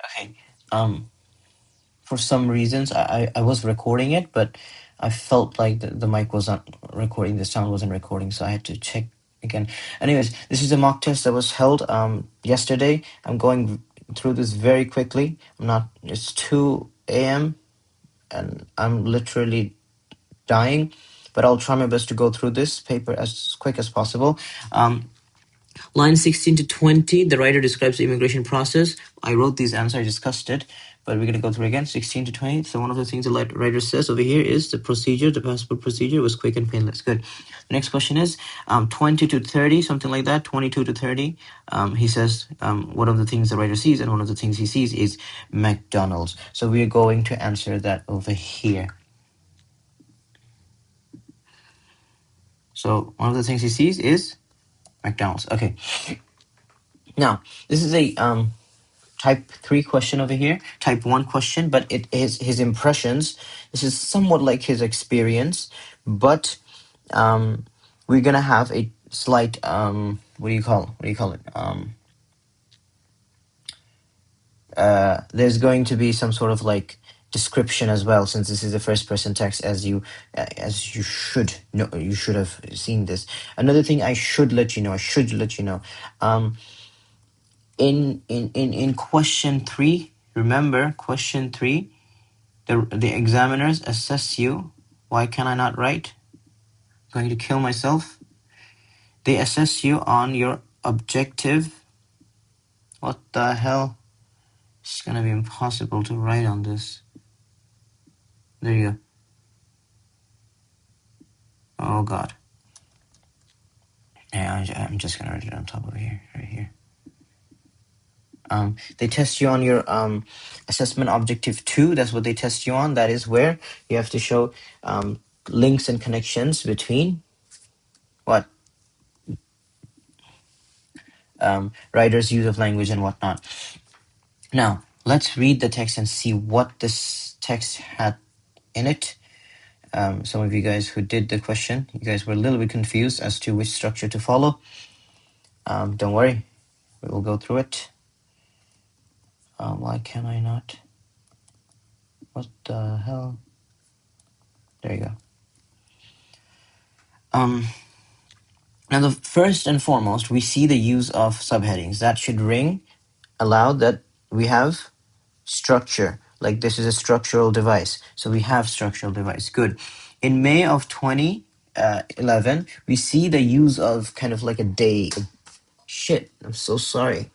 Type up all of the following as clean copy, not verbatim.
Okay. For some reasons, I was recording it, but I felt like the mic was not recording, the sound wasn't recording, so I had to check again. Anyways, this is a mock test that was held yesterday. I'm going through this very quickly. It's 2 a.m. and I'm literally dying, but I'll try my best to go through this paper as quick as possible. Line 16 to 20, the writer describes the immigration process. I wrote these answers, I discussed it, but we're going to go through again, 16 to 20. So one of the things the writer says over here is the procedure, the passport procedure was quick and painless. Good. The next question is 20 to 30, something like that, 22 to 30. He says one of the things the writer sees and one of the things he sees is McDonald's. So we're going to answer that over here. So one of the things he sees is McDonald's. Okay. Now, this is a type 3 question over here, type 1 question, but it is his impressions. This is somewhat like his experience, but we're gonna have a slight what do you call it? There's going to be some sort of like description as well, since this is a first person text, as you should know. You should have seen this. Another thing I should let you know, in question 3, remember question 3, the examiners assess you. Why can I not write? I'm going to kill myself. They assess you on your objective. What the hell? It's gonna be impossible to write on this. There you go. Oh god. Yeah, I'm just gonna write it on top over here, right here. They test you on your assessment objective 2. That's what they test you on. That is where you have to show links and connections between what writer's use of language and whatnot. Now, let's read the text and see what this text had in it. Some of you guys who did the question, you guys were a little bit confused as to which structure to follow. Don't worry, we will go through it. Why can I not? What the hell? There you go. Now, the first and foremost, we see the use of subheadings. That should ring aloud that we have structure. Like this is a structural device. So we have structural device. Good. In May of 2011, we see the use of kind of like a day. Shit, I'm so sorry.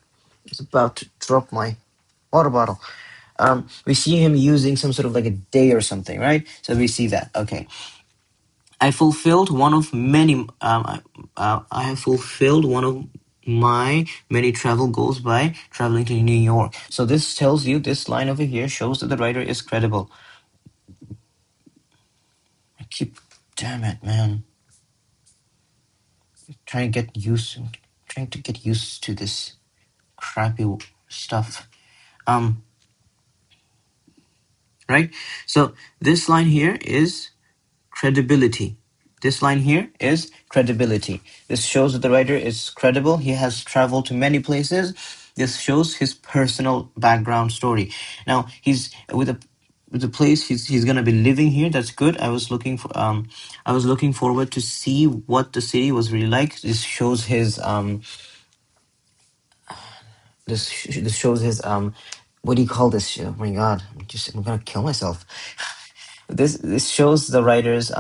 I was about to drop my water bottle. We see him using some sort of like a day or something, right? So we see that. Okay. I fulfilled one of many. I have fulfilled one of my many travel goals by traveling to New York. So this tells you, this line over here shows that the writer is credible. Damn it, man. Trying to get used to this crappy stuff. Right? So this line here is credibility. This line here is credibility. This shows that the writer is credible. He has traveled to many places. This shows his personal background story. Now he's with the place he's gonna be living here. That's good. I was looking forward to see what the city was really like. This shows his this shows his what do you call this? Oh my god, I'm gonna kill myself. This shows the writer's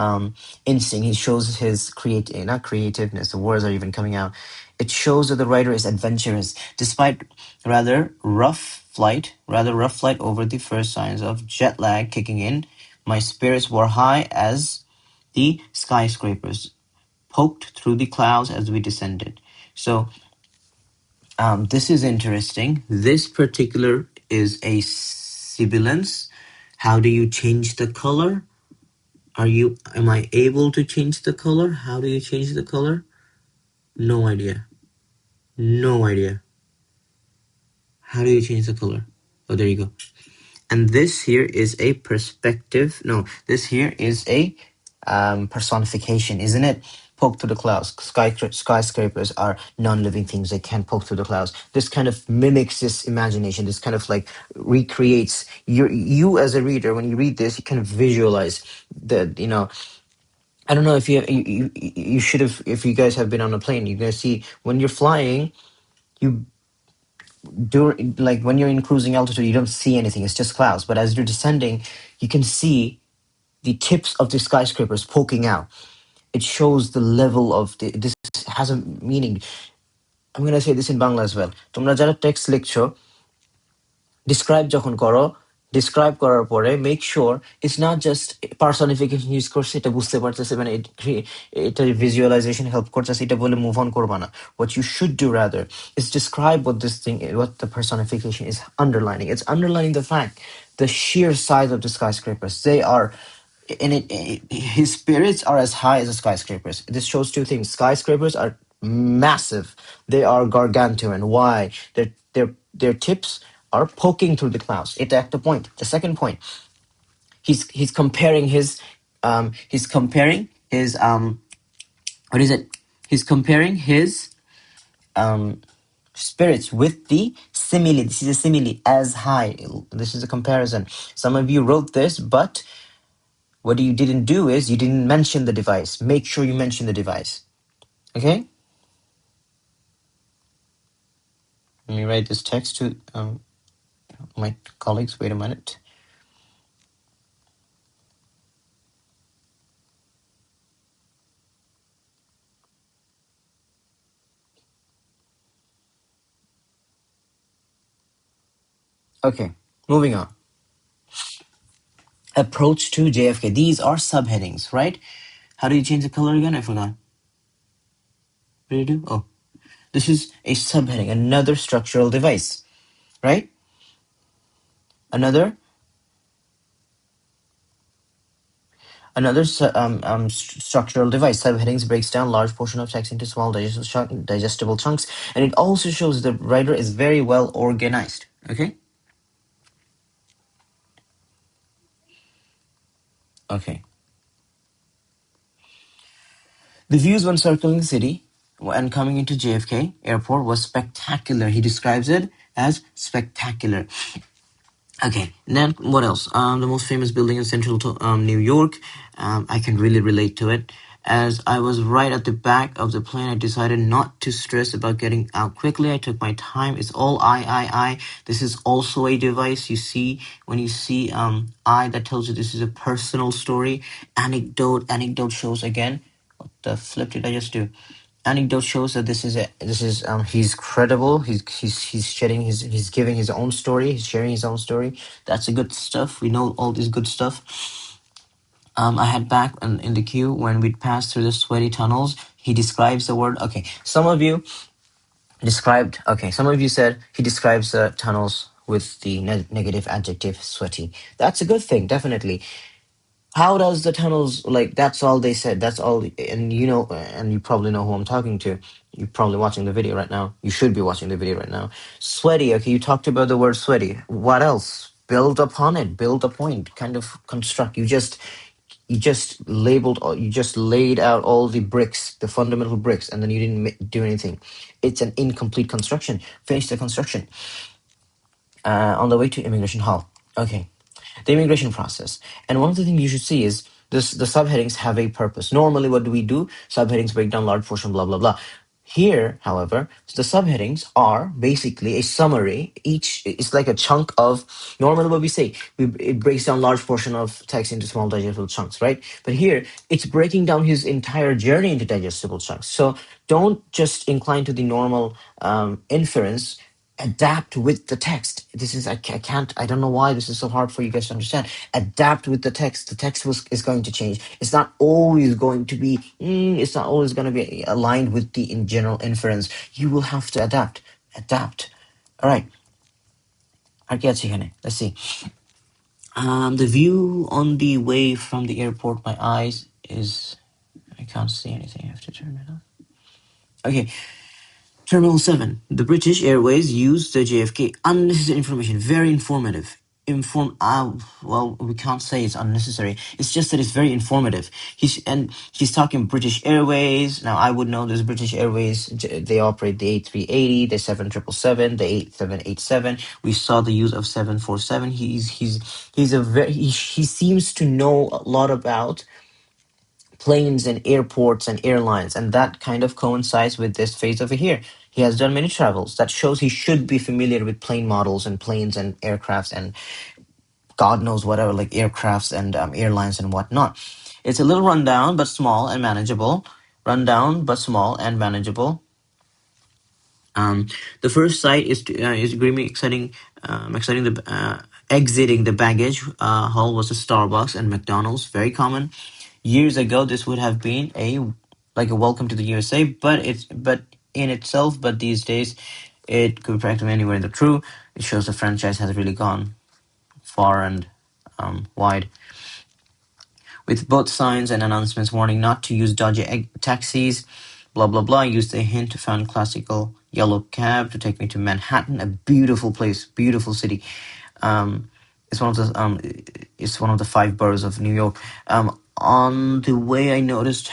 instinct. He shows his not creativeness. The words are even coming out. It shows that the writer is adventurous, despite rather rough flight over the first signs of jet lag kicking in. My spirits were high as the skyscrapers poked through the clouds as we descended. So this is interesting. This particular is a sibilance. How do you change the color? Am I able to change the color? How do you change the color? No idea. How do you change the color? Oh, there you go. And this here is a perspective. No, this here is a personification, isn't it? poke through the clouds. Skyscrapers are non-living things; they can't poke through the clouds. This kind of mimics this imagination. This kind of like recreates you as a reader. When you read this, you kind of visualize the I don't know if you should have, if you guys have been on a plane, you're gonna see when you're flying, you do like when you're in cruising altitude, you don't see anything. It's just clouds. But as you're descending, you can see the tips of the skyscrapers poking out. It shows the level of this has a meaning. I'm gonna say this in Bangla as well. তোমরা যারা text লিখছো, describe যখন করো, describe করার পরে make sure it's not just personification use করছে এটা বুঝতে পারতেছে মানে এটা visualization help করতেছে এটা বলে move on করবা না. What you should do rather is describe what this thing, what the personification is underlining. It's underlining the fact, the sheer size of the skyscrapers. They are his spirits are as high as the skyscrapers. This shows two things. Skyscrapers are massive. They are gargantuan. Why? Their tips are poking through the clouds. It's at the point. The second point, he's comparing his what is it? He's comparing his spirits with the simile. This is a simile, as high. This is a comparison. Some of you wrote this, but what you didn't do is you didn't mention the device. Make sure you mention the device. Okay? Let me write this text to my colleagues. Wait a minute. Okay, moving on. Approach to JFK. These are subheadings, right? How do you change the color again? I forgot. What do you do? Oh, this is a subheading, another structural device, right? Another structural device. Subheadings breaks down large portion of text into small digestible chunks, and it also shows the writer is very well organized. Okay. Okay. The views when circling the city and coming into JFK airport was spectacular. He describes it as spectacular. Okay, then what else? The most famous building in central New York. I can really relate to it. As I was right at the back of the plane, I decided not to stress about getting out quickly. I took my time. It's all I. This is also a device. You see, when you see I, that tells you this is a personal story. Anecdote shows again. What the flip did I just do? Anecdote shows that he's credible. He's giving his own story. He's sharing his own story. That's a good stuff. We know all this good stuff. I had back in the queue when we'd passed through the sweaty tunnels. He describes the word. Okay, some of you said he describes the tunnels with the negative adjective sweaty. That's a good thing, definitely. How does the tunnels, like, that's all they said. That's all. And you probably know who I'm talking to. You're probably watching the video right now. You should be watching the video right now. Sweaty. Okay, you talked about the word sweaty. What else? Build upon it. Build a point. Kind of construct. You just laid out all the bricks, the fundamental bricks, and then you didn't do anything. It's an incomplete construction. Finish the construction. On the way to immigration hall. Okay. The immigration process. And one of the things you should see is the subheadings have a purpose. Normally, what do we do? Subheadings break down large portion, blah, blah, blah. Here, however, the subheadings are basically a summary. Each is like a chunk of, normally what we say, it breaks down large portion of text into small digestible chunks, right? But here, it's breaking down his entire journey into digestible chunks. So don't just incline to the normal inference. Adapt with the text. This is I don't know why this is so hard for you guys to understand. Adapt with the text. The text is going to change. It's not always going to be aligned with the in general inference. You will have to adapt. All right. Let's see. The view on the way from the airport, my eyes is, I can't see anything. I have to turn it off. Okay. Terminal 7. The British Airways used the JFK. Unnecessary information. Very informative. well, we can't say it's unnecessary. It's just that it's very informative. He's talking British Airways. Now I would know this British Airways. They operate the A380, the 7777, the 8787. We saw the use of 747. He seems to know a lot about planes and airports and airlines, and that kind of coincides with this phase over here. He has done many travels. That shows he should be familiar with plane models and planes and aircrafts and God knows whatever, like aircrafts and airlines and whatnot. It's a little rundown but small and manageable. Rundown but small and manageable. Um, the first site is extremely exciting. Exciting the exiting the baggage hall was a Starbucks and McDonald's, very common. Years ago, this would have been a welcome to the USA, but in itself. But these days, it could be practically anywhere in the true. It shows the franchise has really gone far and wide, with both signs and announcements warning not to use dodgy taxis, blah blah blah. Use the hint, found classical yellow cab to take me to Manhattan, a beautiful place, beautiful city. Um, it's one of the five boroughs of New York. On the way, I noticed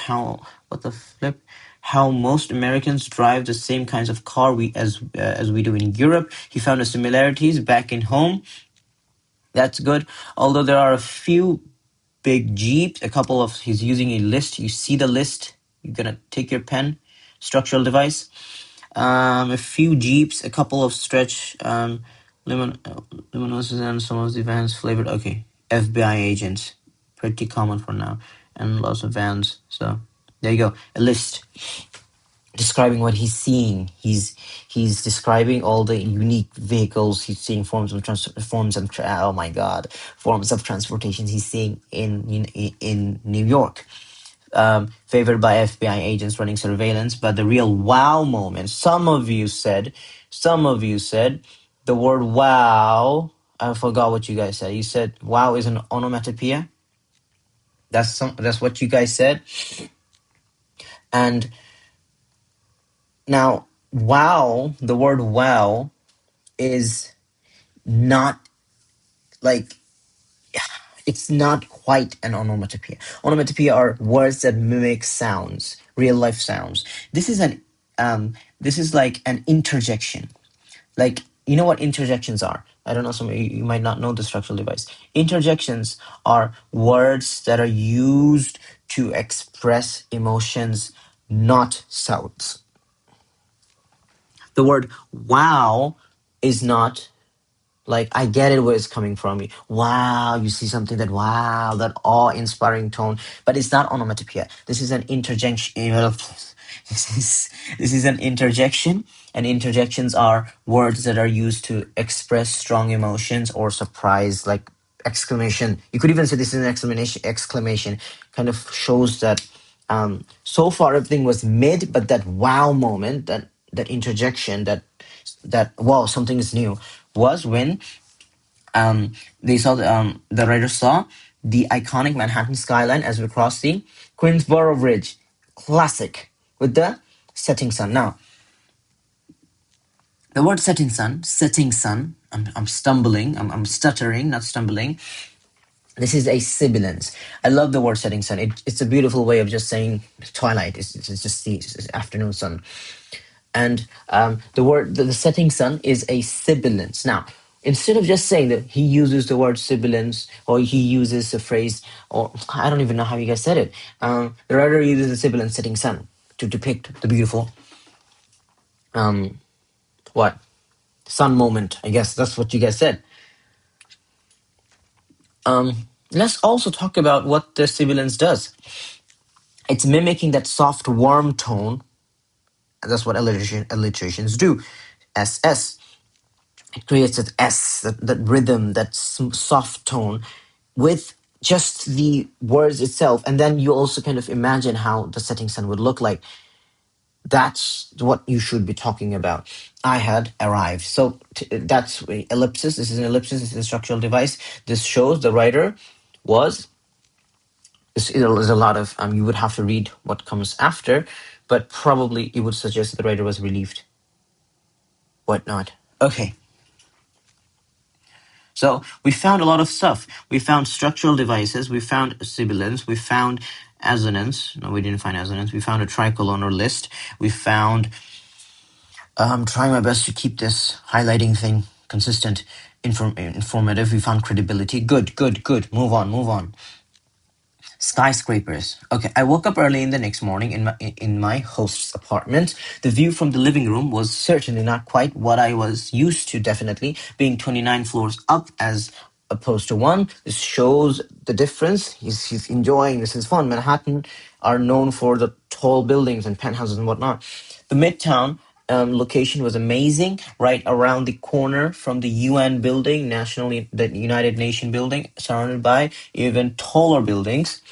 what the flip, how most Americans drive the same kinds of car as we do in Europe. He found the similarities back in home. That's good. Although there are a few big Jeeps, a couple of, he's using a list. You see the list. You're gonna take your pen, structural device. A few Jeeps, a couple of stretch luminoses, and some of the vans flavored. Okay, FBI agents, pretty common for now, and lots of vans. So there you go, a list describing what he's seeing. He's describing all the unique vehicles he's seeing, oh my god, forms of transportation he's seeing in New York. Favored by FBI agents running surveillance, but the real wow moment. Some of you said the word wow. I forgot what you guys said. You said wow is an onomatopoeia. That's what you guys said. And now, wow, the word wow is not like, it's not quite an onomatopoeia. Onomatopoeia are words that mimic sounds, real life sounds. This is like an interjection. Like, you know what interjections are? I don't know, some you might not know the structural device. Interjections are words that are used to express emotions, not sounds. The word wow is not like, I get it where it's coming from. Wow, you see something that awe-inspiring tone, but it's not onomatopoeia. This is an interjection. This is an interjection, and interjections are words that are used to express strong emotions or surprise, like exclamation. You could even say this is an exclamation. Exclamation kind of shows that so far everything was mid, but that wow moment, that interjection, that wow, something is new, was when the writer saw the iconic Manhattan skyline as we cross the Queensboro Bridge, classic, with the setting sun. Now, the word setting sun. I'm stumbling. I'm stuttering, not stumbling. This is a sibilance. I love the word setting sun. It's a beautiful way of just saying twilight. It's just the afternoon sun. And the setting sun is a sibilance. Now, instead of just saying that he uses the word sibilance, or he uses the phrase, or I don't even know how you guys said it, the writer uses the sibilance setting sun to depict the beautiful what sun moment. I guess that's what you guys said. Let's also talk about what the sibilance does. It's mimicking that soft, warm tone. That's what alliterations do. SS. It creates that S, that rhythm, that soft tone with just the words itself. And then you also kind of imagine how the setting sun would look like. That's what you should be talking about. I had arrived. So that's ellipsis. This is an ellipsis. This is a structural device. This shows the writer was. There's a lot of, you would have to read what comes after, but probably it would suggest that the writer was relieved. Whatnot. Okay. So we found a lot of stuff. We found structural devices. We found sibilants. We found assonance. No, we didn't find assonance. We found a tricolor list. We found. I'm trying my best to keep this highlighting thing consistent, informative. We found credibility. Good, good, good. Move on, move on. Skyscrapers. Okay, I woke up early in the next morning in my host's apartment. The view from the living room was certainly not quite what I was used to, definitely, being 29 floors up as opposed to one. This shows the difference. He's enjoying this is fun. Manhattan are known for the tall buildings and penthouses and whatnot. The Midtown location was amazing, right around the corner from the UN building, the United Nation building, surrounded by even taller buildings.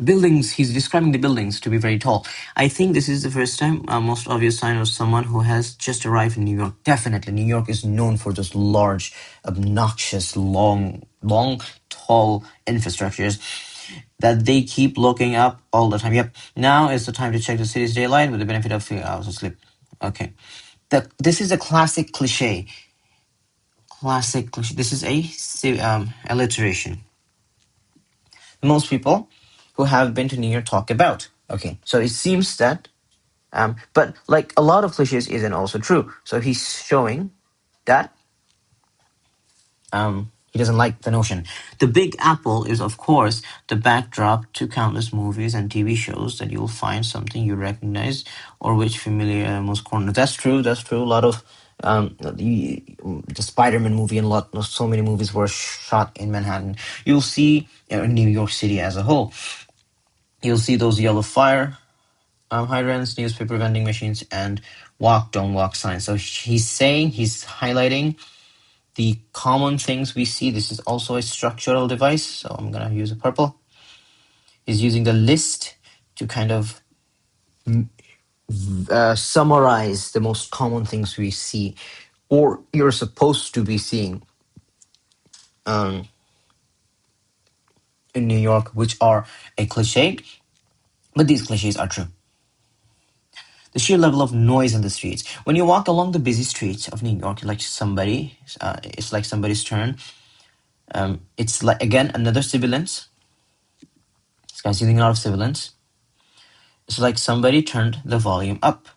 Buildings, he's describing the buildings to be very tall. I think this is the first time, most obvious sign of someone who has just arrived in New York. Definitely, New York is known for those large, obnoxious, long, tall infrastructures that they keep looking up all the time. Yep, now is the time to check the city's daylight with the benefit of 3 hours of sleep. Okay, this is a classic cliche. Classic cliche. This is a alliteration. Most people who have been to New York talk about. Okay, so it seems that, but like a lot of cliches isn't also true. So he's showing that he doesn't like the notion. The Big Apple is, of course, the backdrop to countless movies and TV shows that you'll find something you recognize or which familiar most corner. That's true. That's true. A lot of the Spider-Man movie and so many movies were shot in Manhattan. You'll see New York City as a whole. You'll see those yellow fire hydrants, newspaper vending machines, and walk, don't walk signs. So he's highlighting the common things we see. This is also a structural device, so I'm going to use a purple. He's using the list to kind of summarize the most common things we see, or you're supposed to be seeing in New York, which are a cliche, but these cliches are true. The sheer level of noise in the streets. When you walk along the busy streets of New York, it's like somebody's turn. It's like, again, another sibilance. This guy's using a lot of sibilance. It's like somebody turned the volume up.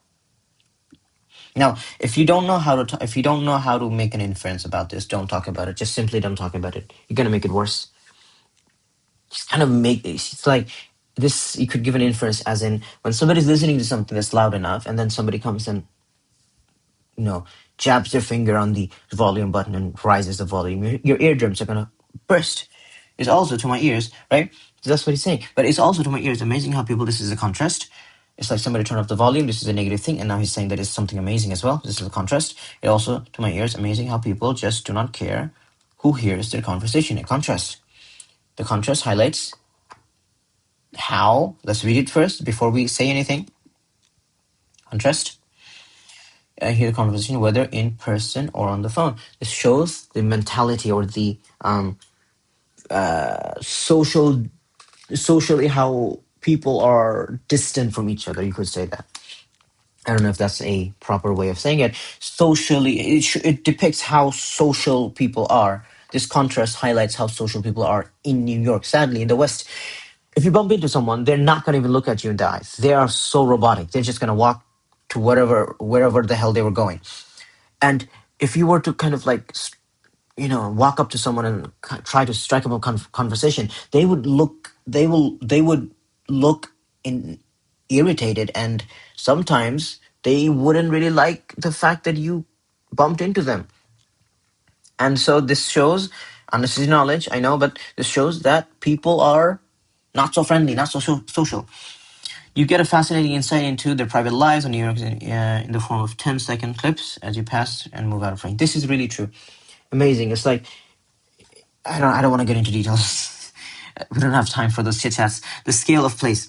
Now, if you don't know how to make an inference about this, don't talk about it. Just simply don't talk about it. You're gonna make it worse. Just kind of it's like this. You could give an inference as in when somebody's listening to something that's loud enough, and then somebody comes and jabs their finger on the volume button and rises the volume. Your eardrums are gonna burst. It's also to my ears, right? So that's what he's saying. But it's also to my ears amazing how this is a contrast. It's like somebody turned off the volume, this is a negative thing, and now he's saying that it's something amazing as well. This is a contrast. It also, to my ears, amazing how people just do not care who hears their conversation. A contrast. The contrast highlights how, let's read it first before we say anything. Contrast. Hear the conversation, whether in person or on the phone. This shows the mentality or the socially how people are distant from each other. You could say that. I don't know if that's a proper way of saying it. Socially, it depicts how social people are. This contrast highlights how social people are in New York. Sadly, in the West, if you bump into someone, they're not going to even look at you in the eyes. They are so robotic. They're just going to walk to wherever the hell they were going. And if you were to kind of like, walk up to someone and try to strike up a conversation, they would look irritated, and sometimes they wouldn't really like the fact that you bumped into them. And so this shows, unnecessary knowledge, I know, but this shows that people are not so friendly, not so social. You get a fascinating insight into their private lives on New York in the form of 10-second clips as you pass and move out of frame. This is really true. Amazing. It's like, I don't want to get into details. We don't have time for those chit-chats. The scale of place.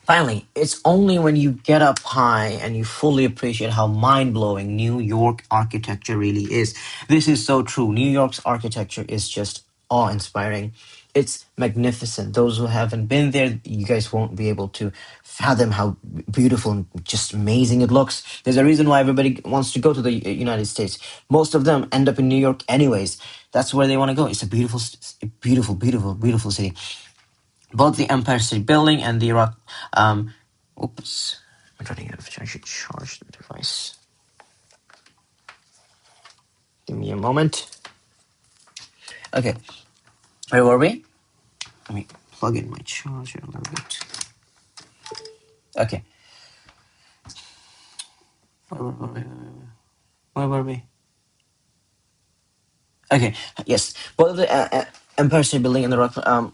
Finally, it's only when you get up high and you fully appreciate how mind-blowing New York architecture really is. This is so true. New York's architecture is just awe-inspiring. It's magnificent. Those who haven't been there, you guys won't be able to fathom how beautiful and just amazing it looks. There's a reason why everybody wants to go to the United States. Most of them end up in New York anyways. That's where they want to go. It's a beautiful, beautiful, beautiful, beautiful city. Both the Empire State Building and the Rock. Oops, I'm running out of charge. I should charge the device. Give me a moment. Okay, where were we? Let me plug in my charger a little bit. Okay. Where were we? Okay, yes. Both the Empire State Building and the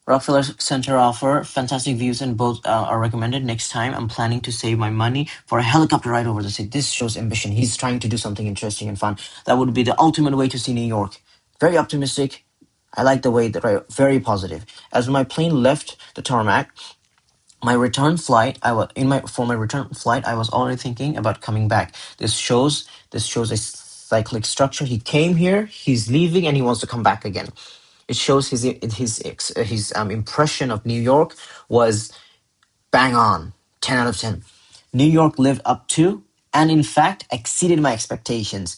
Rockefeller Center offer fantastic views, and both are recommended. Next time, I'm planning to save my money for a helicopter ride over the city. This shows ambition. He's trying to do something interesting and fun. That would be the ultimate way to see New York. Very optimistic. I like the way that very positive. As my plane left the tarmac, my return flight, I was for my return flight, I was already thinking about coming back. This shows a cyclic structure. He came here, he's leaving, and he wants to come back again. It shows his impression of New York was bang on, 10 out of 10. New York lived up to, and in fact exceeded my expectations.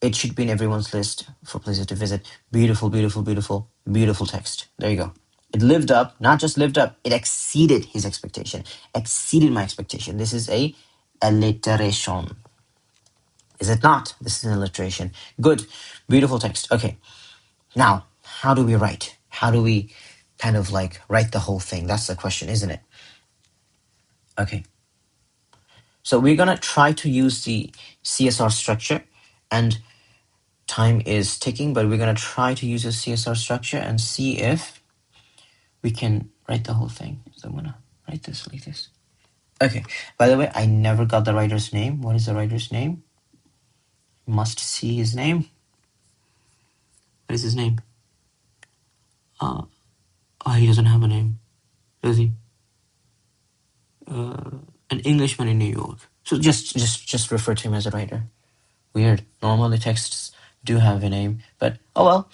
It should be in everyone's list for places to visit. Beautiful, beautiful, beautiful, beautiful text. There you go. It lived up, not just lived up, it exceeded his expectation, exceeded my expectation. This is a alliteration. Is it not? This is an alliteration. Good, beautiful text. Okay, now, how do we write? How do we kind of like write the whole thing? That's the question, isn't it? Okay. So we're going to try to use the CSR structure, and time is ticking, but we're going to try to use a CSR structure and see if we can write the whole thing. So I'm going to write this like this. Okay. By the way, I never got the writer's name. What is the writer's name? Must see his name. What is his name? He doesn't have a name, does he? An Englishman in New York. So just refer to him as a writer. Weird. Normally texts do have a name, but oh well.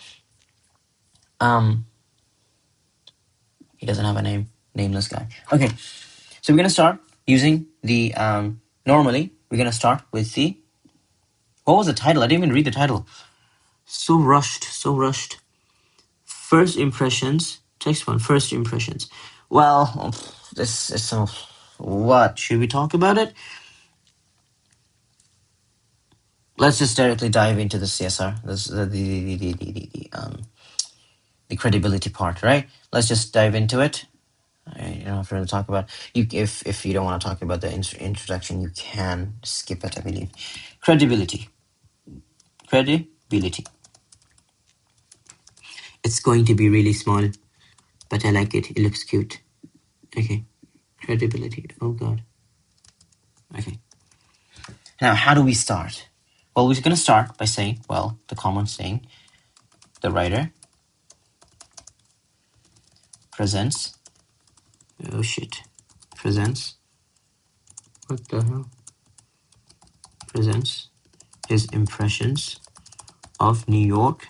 He doesn't have a name. Nameless guy. Okay, so we're gonna start using the normally we're gonna start with the what was the title? I didn't even read the title. So rushed. First impressions. Text one. First impressions. Well, this is so. What should we talk about it? Let's just directly dive into the CSR. This the credibility part, right? Let's just dive into it. You don't have to talk about you if you don't want to talk about the introduction, you can skip it. I believe credibility. It's going to be really small, but I like it. It looks cute. Okay, credibility. Oh god. Okay. Now, how do we start? Well, we're going to start by saying, well, the common saying, the writer presents. Oh shit. Presents. What the hell? Presents his impressions of New York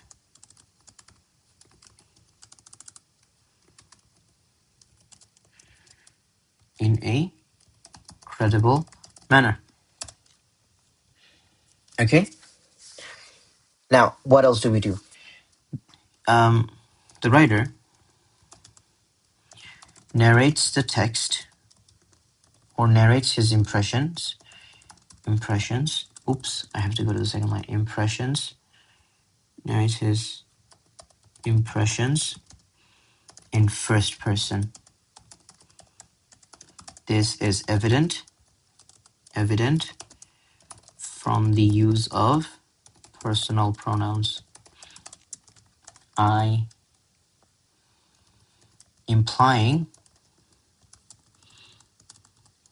in a credible manner. Okay? Now, what else do we do? The writer narrates the text or narrates his impressions. Oops, I have to go to the second line. Impressions. Narrates his impressions in first person. This is evident from the use of personal pronouns. I, implying,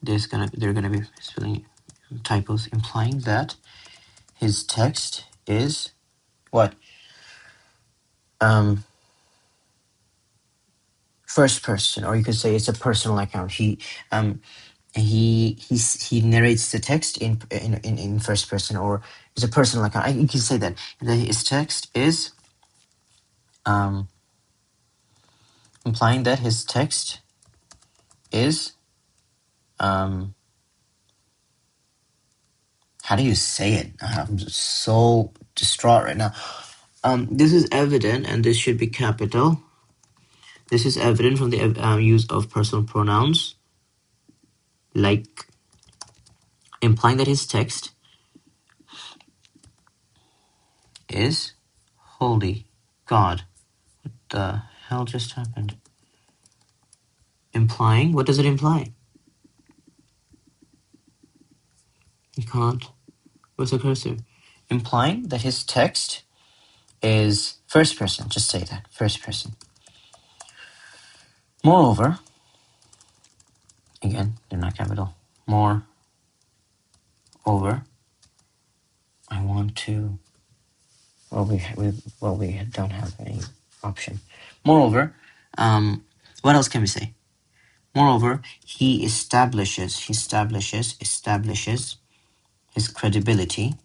they're gonna be spelling typos, implying that his text is what? First person, or you could say it's a personal account. He narrates the text in first person, or it's a personal account. You can say that his text is implying that his text is how do you say it? I'm just so distraught right now. This is evident, and this should be capital. This is evident from the use of personal pronouns, like implying that his text is holy. God, what the hell just happened? Implying? What does it imply? You can't. Where's the cursor? Implying that his text is first person. Just say that. First person. Moreover, again, they're not capital. Moreover, I want to. Well, we don't have any option. Moreover, what else can we say? Moreover, he establishes his credibility,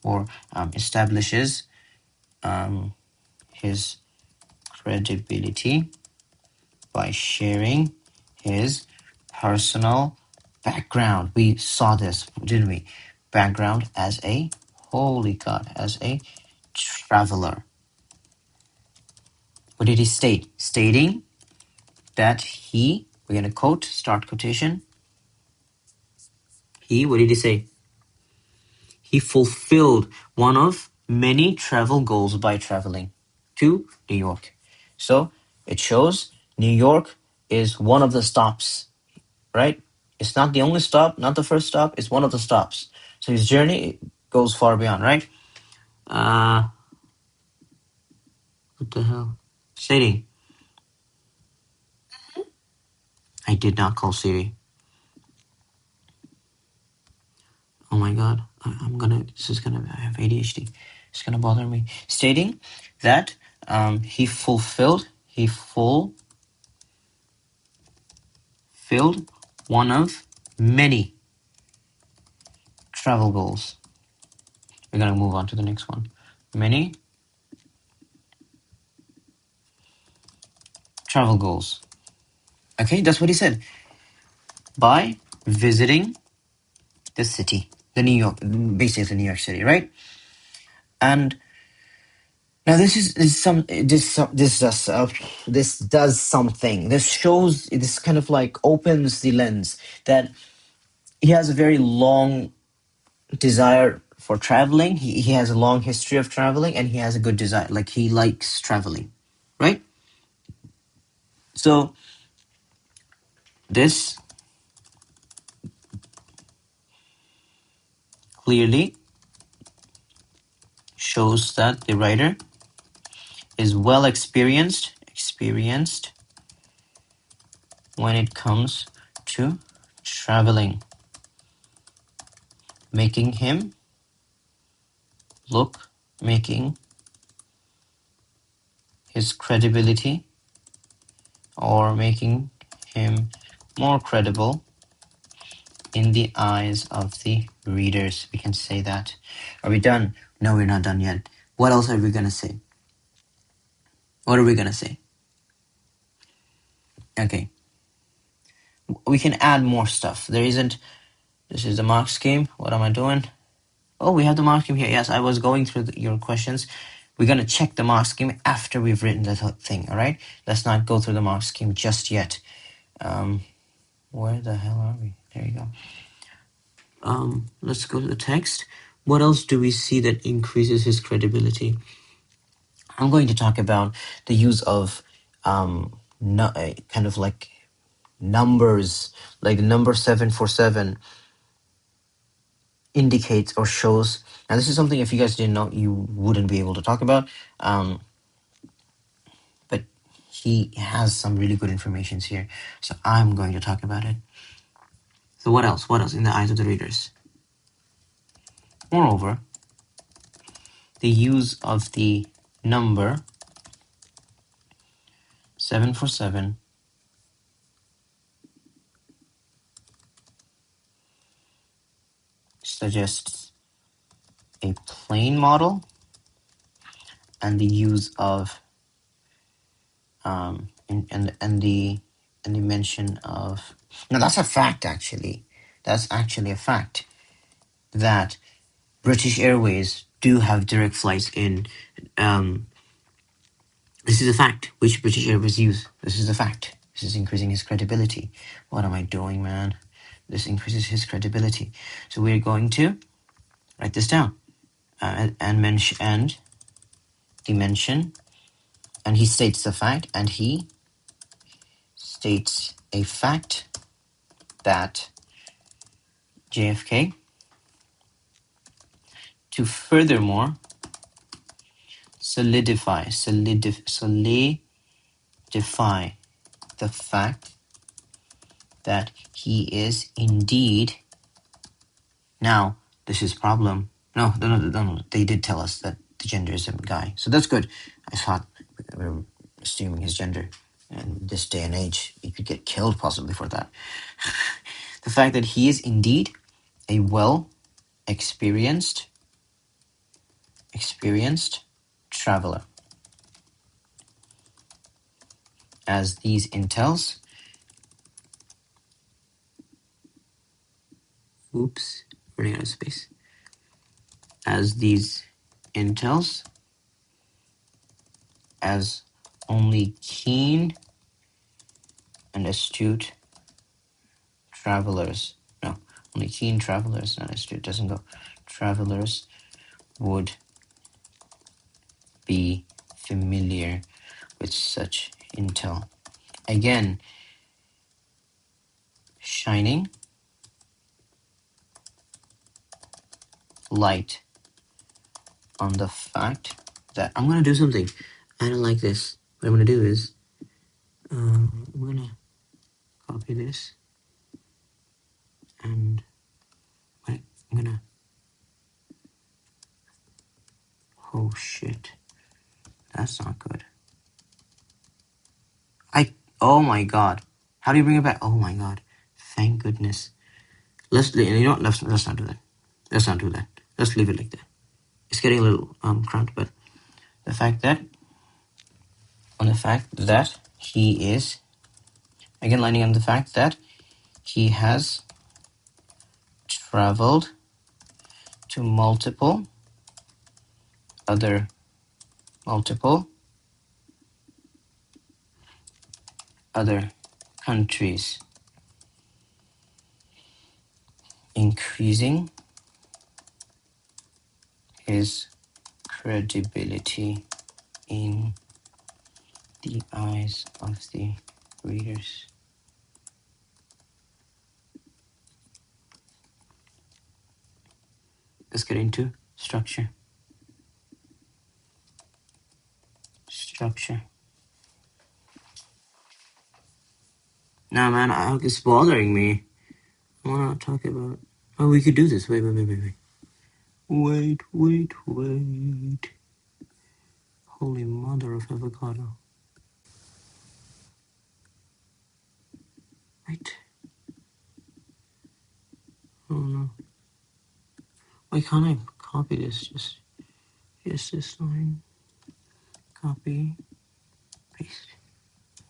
or establishes his credibility by sharing his personal background. We saw this, didn't we? Background as a holy God, as a traveler. What did he state? Stating that he, we're going to quote, start quotation. What did he say? He fulfilled one of many travel goals by traveling to New York. So it shows New York is one of the stops, right? It's not the only stop, not the first stop, it's one of the stops. So his journey goes far beyond, right? What the hell? Stating. I did not call Siri. Oh my God. I have ADHD. It's gonna bother me. Stating that he fulfilled one of many travel goals. We're gonna move on to the next one. Many travel goals. Okay, that's what he said. By visiting the city, basically New York City, right? And now this does something. This shows, this kind of like opens the lens that he has a very long desire for traveling. He has a long history of traveling, and he has a good desire. Like, he likes traveling, right? So this clearly shows that the writer is well experienced when it comes to traveling, making his credibility, or making him more credible in the eyes of the readers. We can say that. Are we done? No, we're not done yet. What else are we gonna say? What are we gonna say? Okay. We can add more stuff. This is the mark scheme. What am I doing? Oh, we have the mark scheme here. Yes, I was going through your questions. We're going to check the mark scheme after we've written the thing, all right? Let's not go through the mark scheme just yet. Where the hell are we? There you go. Let's go to the text. What else do we see that increases his credibility? I'm going to talk about the use of kind of like numbers, like the number 747 indicates or shows. Now, this is something, if you guys didn't know, you wouldn't be able to talk about. But he has some really good informations here, so I'm going to talk about it. So what else? What else in the eyes of the readers? Moreover, the use of the number 747 suggests a plane model, and the use of and the mention of, no, that's a fact actually. That's actually a fact that British Airways do have direct flights in. Um, this is a fact which British Airways use. This is a fact. This is increasing his credibility. What am I doing, man? This increases his credibility. So we're going to write this down and mention and dimension, and he states the fact, and he states a fact that JFK, to furthermore solidify the fact that he is indeed. Now, this is problem. No. They did tell us that the gender is a guy, so that's good. I thought we were assuming his gender, and this day and age, he could get killed possibly for that. The fact that he is indeed a well experienced traveler, as these intels. Oops, running out of space. As these intels, as only keen and astute travelers, no, only keen travelers, not astute, doesn't go, travelers would be familiar with such intel. Again, shining light on the fact that I'm going to do something. I don't like this. What I'm going to do is I'm going to copy this and I'm going to, oh shit, that's not good. Oh my god. How do you bring it back? Oh my god. Thank goodness. Let's not do that. Let's not do that. Let's leave it like that. It's getting a little cramped, but the fact that he is, again, lining on the fact that he has traveled to multiple other countries, increasing his credibility in the eyes of the readers. Let's get into structure. Nah, man, it's bothering me. I want to talk about. Oh, we could do this. Wait. Holy mother of avocado. Wait. Oh no. Why can't I copy this? Just this line. Copy. Paste.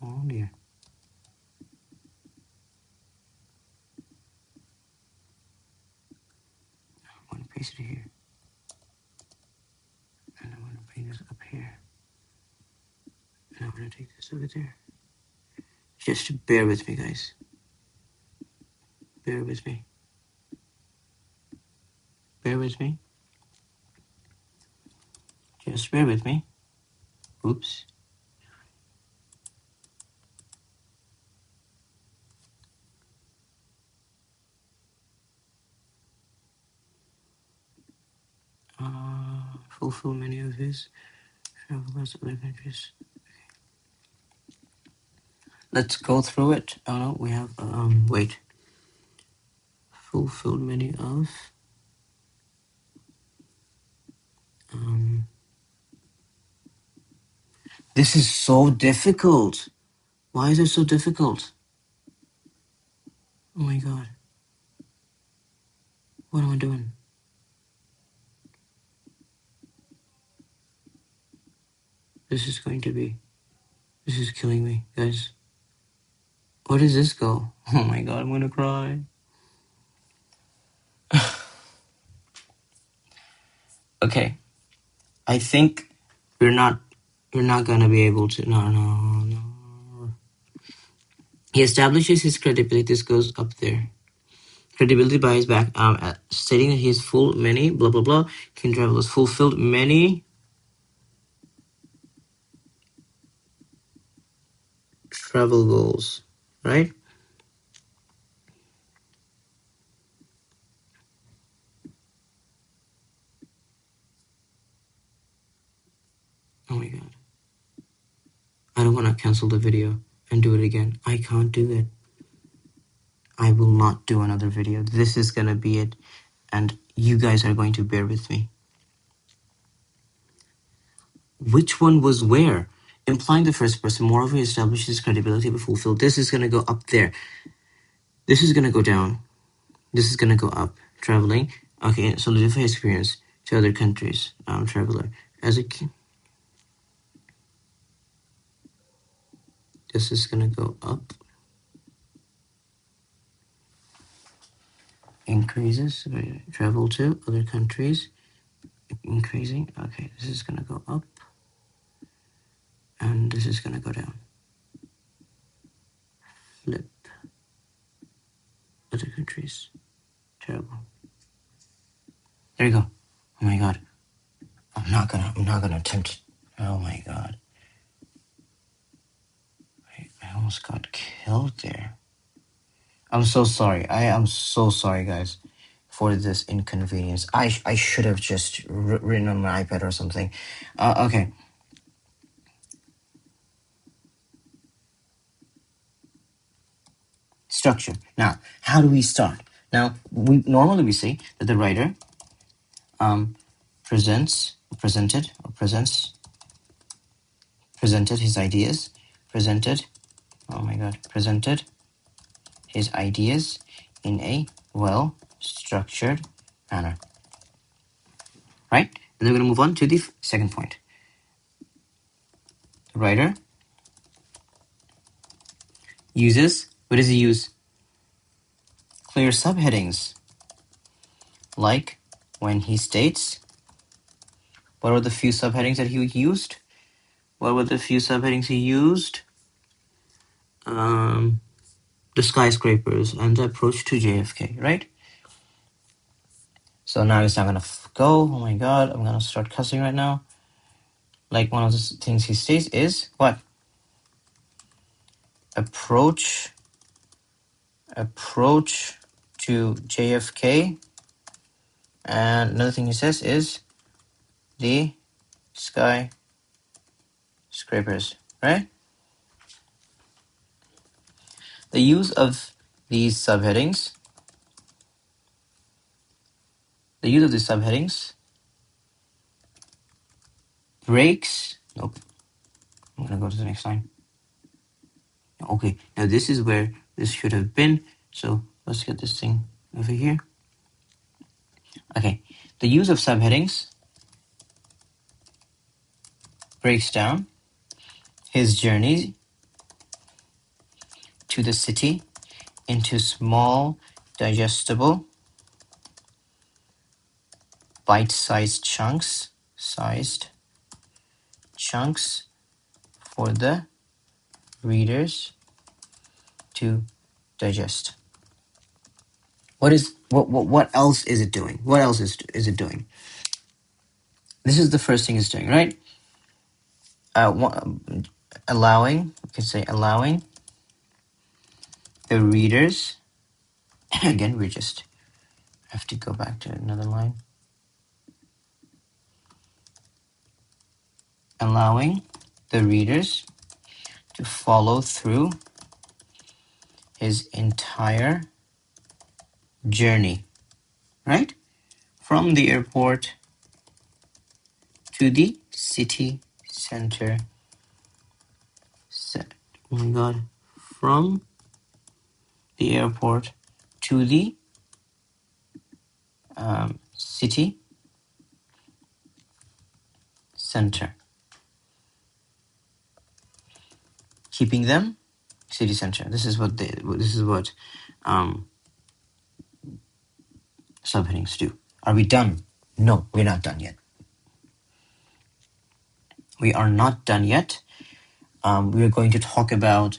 Oh dear. I'm going to paste it here. And I'm going to bring this up here. And I'm going to take this over there. Just bear with me, guys. Bear with me. Just bear with me. Oops. Fulfill many of his travelers other countries. Let's go through it. Oh no, we have wait. Fulfilled many of this is so difficult. Why is it so difficult? Oh my god. What am I doing? This is going to be This is killing me, guys. Where does this go? Oh my god, I'm gonna cry. Okay, I think we're not gonna be able to. No. He establishes his credibility. This goes up there. Credibility by his back, stating that he's full many blah blah blah. King Travel has fulfilled many travel goals, right? Oh my god. I don't want to cancel the video and do it again. I can't do it. I will not do another video. This is gonna be it. And you guys are going to bear with me. Which one was where? Implying the first person, moreover, establishes credibility but fulfilled. This is gonna go up there. This is gonna go down. This is gonna go up. Traveling. Okay, solidify experience to other countries. Traveler. As a this is gonna go up. Increases. Travel to other countries. Increasing. Okay, this is gonna go up. And this is gonna go down. Flip. Other countries. Terrible. There you go. Oh my god. I'm not gonna attempt. Oh my god. I almost got killed there. I'm so sorry. I am so sorry, guys, for this inconvenience. I should have just written on my iPad or something. Okay. Structure. Now, how do we start? Now, we say that the writer presented his ideas, presented his ideas in a well-structured manner. Right? And then we're going to move on to the second point. The writer uses, what does he use? Clear subheadings. Like when he states, what were the few subheadings that he used? What were the few subheadings he used? The skyscrapers and the approach to JFK, right? So now it's not gonna go. Oh my god, I'm gonna start cussing right now. Like one of the things he states is what? Approach to JFK. And another thing he says is the skyscrapers, right? The use of these subheadings breaks. Nope. I'm gonna go to the next line. Okay, now this is where this should have been. So let's get this thing over here. Okay, the use of subheadings breaks down his journey to the city into small, digestible, bite-sized chunks for the readers to digest. What else is it doing? What else is it doing? This is the first thing it's doing, right? Allowing, we can say allowing the readers, again, we just have to go back to another line. Allowing the readers to follow through his entire journey, right? From the airport to the city center. Oh my god. From the airport to the city center. keeping them city center. This is what subheadings do. Are we done? No, we're not done yet. We are not done yet. We're going to talk about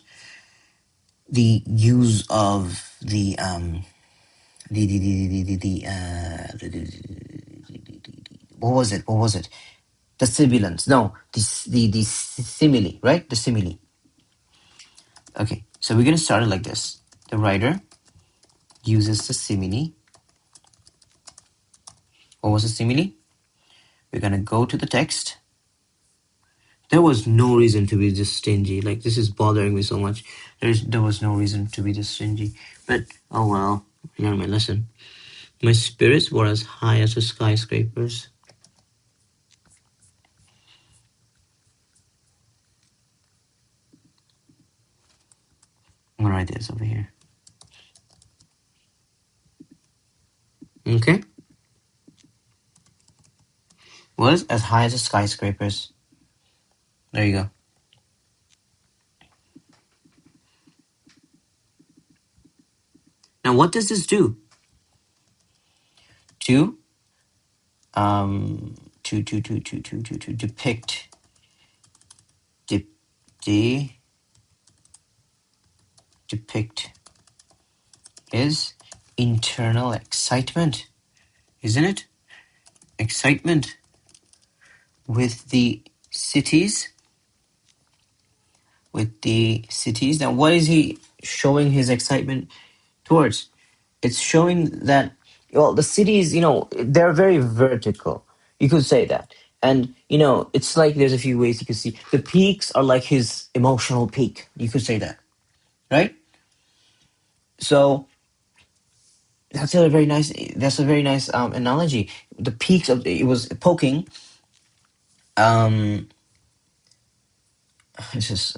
the use of the what was it? What was it? The sibilants. No, the simile, right? The simile. Okay, so we're gonna start it like this. The writer uses the simile. What was the simile? We're gonna go to the text. There was no reason to be this stingy. Like, this is bothering me so much. There was no reason to be this stingy. But oh well, I learned my lesson. My spirits were as high as the skyscrapers. I'm gonna write this over here. Okay. Was as high as the skyscrapers. There you go. Now, what does this do? To depict depict his internal excitement, isn't it? Excitement with the cities. Now, what is he showing his excitement towards? It's showing that, well, the cities, they're very vertical. You could say that. And, it's like there's a few ways you could see. The peaks are like his emotional peak. You could say that, right? So that's a very nice analogy. The peaks of it was poking. It's just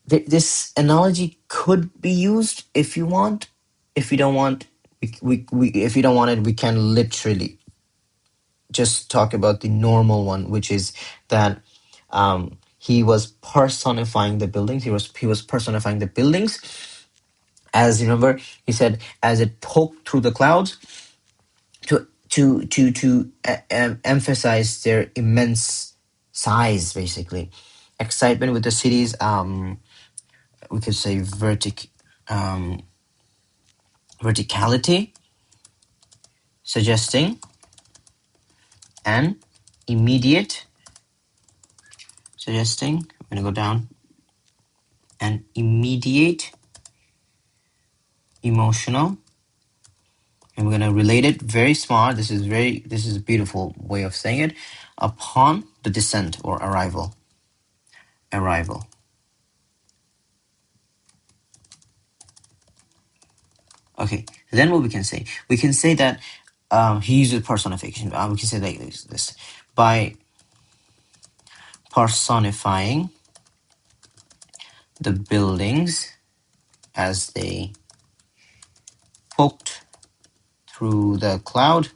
this analogy could be used if you want. If you don't want, if you don't want it, we can literally just talk about the normal one, which is that he was personifying the buildings. He was personifying the buildings. As you remember, he said, as it poked through the clouds, to emphasize their immense size, basically. Excitement with the cities. We could say verticality, suggesting an immediate. I'm gonna go down. An immediate emotional, and we're gonna relate it very smart. This is a beautiful way of saying it. Upon the descent or arrival. Okay, then what we can say? We can say that he uses personification. We can say like this. By personifying the buildings as they poked through the cloud,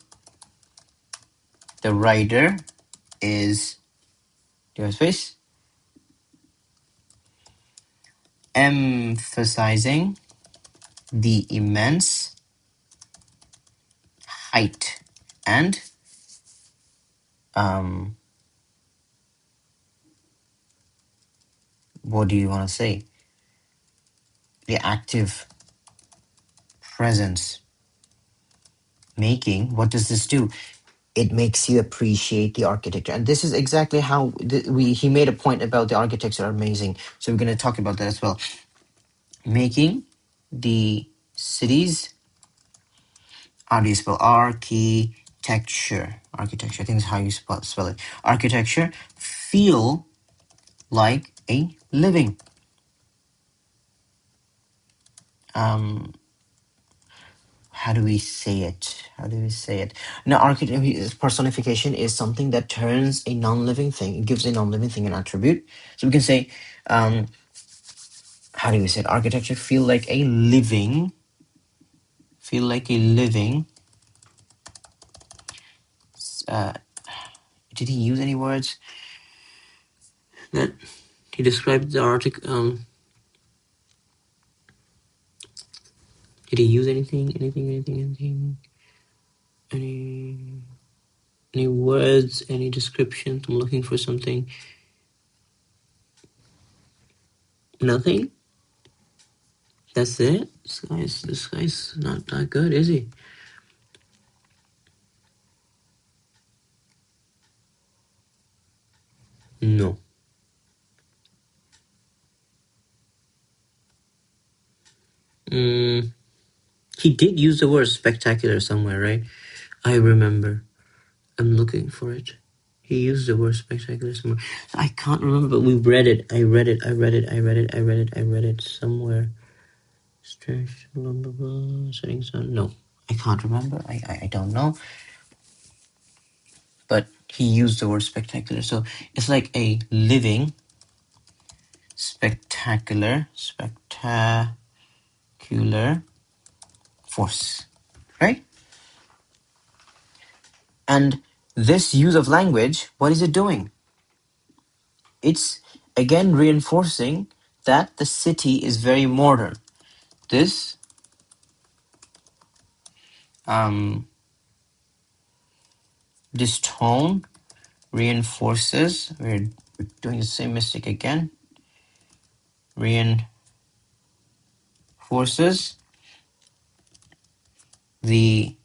the writer is, do you have space? Emphasizing the immense height and what do you want to say? The active presence. Making, what does this do? It makes you appreciate the architecture. And this is exactly how he made a point about the architecture are amazing. So we're going to talk about that as well. Making the cities, how do you spell architecture? Architecture, I think is how you spell it. Architecture, feel like a living. How do we say it? Now, personification is something that turns a non-living thing. It gives a non-living thing an attribute. So we can say, how do we say it? Architecture feel like a living. Did he use any words? He described the article. Did he use anything? Any words? Any descriptions? I'm looking for something. Nothing. That's it. This guy's not that good, is he? No. He did use the word spectacular somewhere, right? I remember. I'm looking for it. He used the word spectacular somewhere. I can't remember, but we read it. I read it somewhere. Stretch, blah, blah, blah, setting sun. No, I can't remember. I don't know. But he used the word spectacular. So it's like a living, spectacular force, right? And this use of language, what is it doing? It's again reinforcing that the city is very modern. This this tone reinforces, we're doing the same mistake again, reinforces the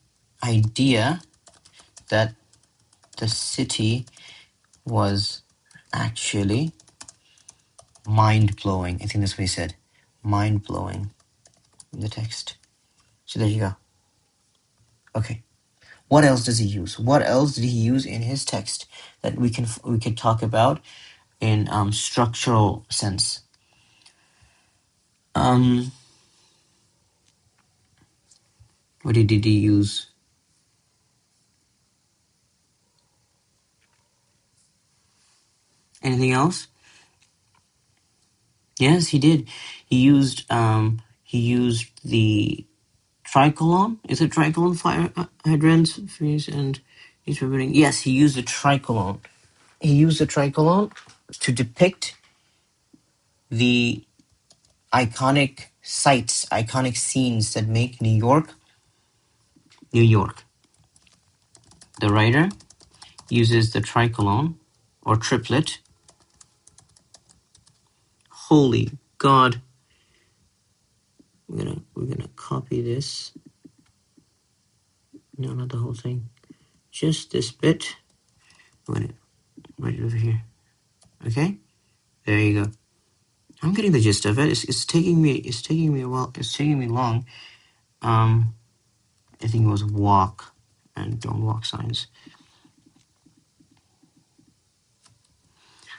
idea that the city was actually mind-blowing. I think that's what he said. Mind-blowing in the text. So there you go. Okay. What else does he use? What else did he use in his text that we could talk about in structural sense? What did he use? Anything else? Yes, he did. He used the tricolon. Is it tricolon fire hydrants and he's repeating? Yes, he used the tricolon. He used the tricolon to depict the iconic sights, iconic scenes that make New York, New York. The writer uses the tricolon or triplet. Holy God. We're gonna copy this. No, not the whole thing. Just this bit. I'm gonna write it over here. Okay? There you go. I'm getting the gist of it. It's taking me a while. It's taking me long. I think it was walk and don't walk signs.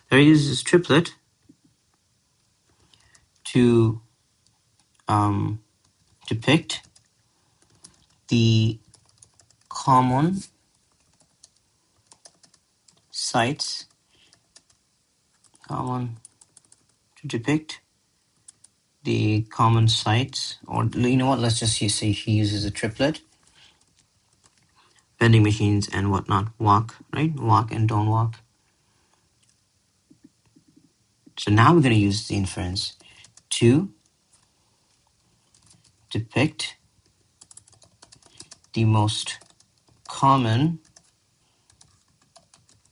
There he uses this triplet to depict the common sites, to depict the common sites, or you know what, let's just say he uses a triplet. Vending machines and whatnot. Walk, right? Walk and don't walk. So now we're going to use the inference to depict the most common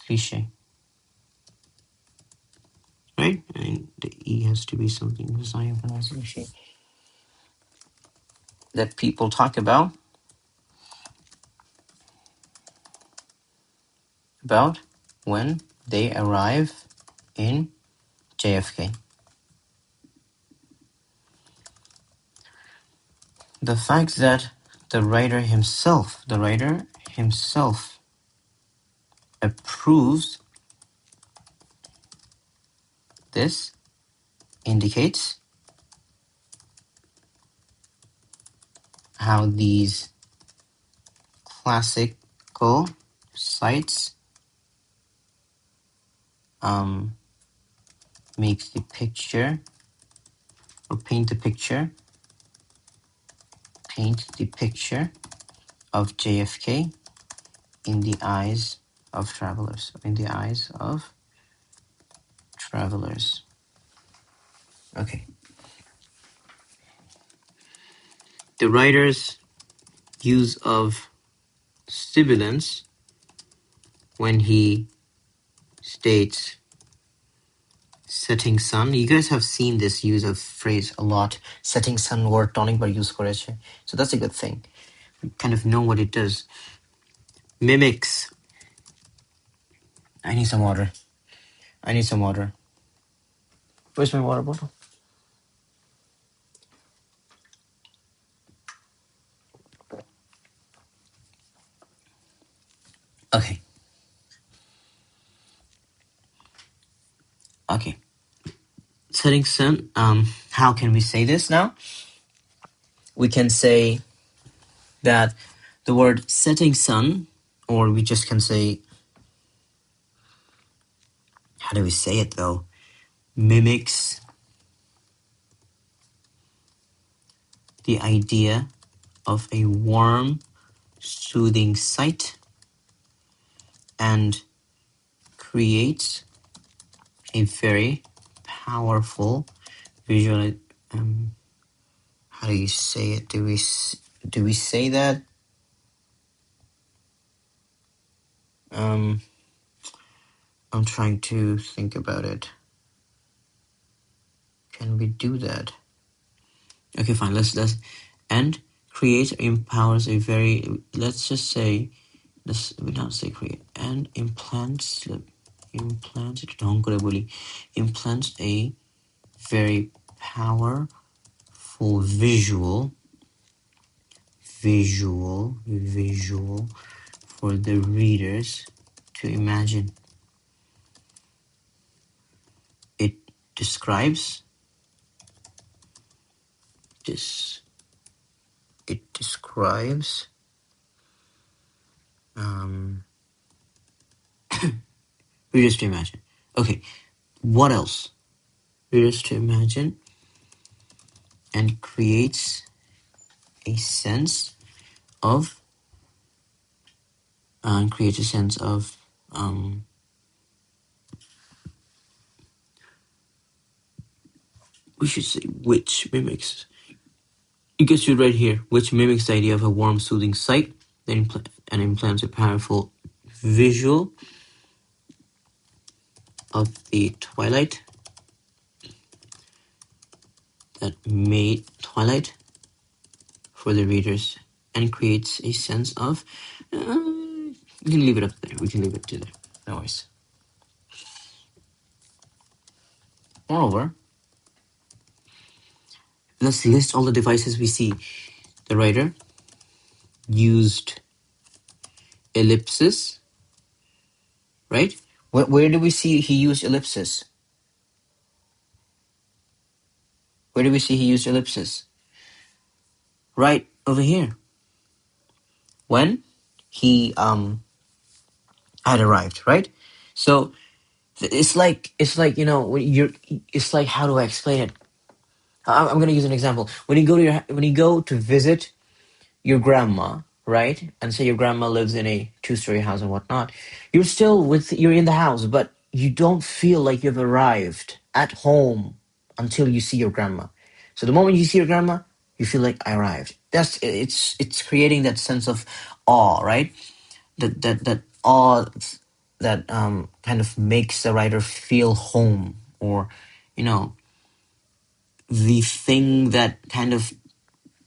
cliche. Right? And the E has to be something design pronunciation that people talk about when they arrive in JFK. The fact that the writer himself approves this indicates how these classical sites make the picture or paint the picture of JFK in the eyes of travelers. Okay. The writer's use of sibilance when he states setting sun. You guys have seen this use of phrase a lot. Setting sun word tonic bar use করেছে. So that's a good thing. We kind of know what it does. Mimics. I need some water. I need some water. Where's my water bottle? Okay. Okay. Setting sun. How can we say this now? We can say that the word setting sun, or we just can say, how do we say it though? Mimics the idea of a warm, soothing sight and creates a very powerful visual. How do you say it? Do we say that? I'm trying to think about it. Can we do that? Okay, fine. Let's and create empowers a very. Let's just say. We not say create and implants a very powerful visual for the readers to imagine. It describes readers to imagine. Okay, what else? Readers to imagine and creates a sense of we should say which mimics. You get to right here, which mimics the idea of a warm, soothing sight and implants a powerful visual of the twilight that made twilight for the readers and creates a sense of. We can leave it up there. We can leave it to there. No worries. Moreover, let's list all the devices we see. The writer used ellipsis, right? Where do we see he used ellipsis? Where do we see he used ellipsis? Right over here. When he had arrived, right? So it's like when it's like, how do I explain it? I'm going to use an example. When you go to visit your grandma, right? And say your grandma lives in a 2-story house and whatnot. You're in the house, but you don't feel like you've arrived at home until you see your grandma. So the moment you see your grandma, you feel like I arrived. It's creating that sense of awe, right? That awe that kind of makes the writer feel home, or the thing that kind of,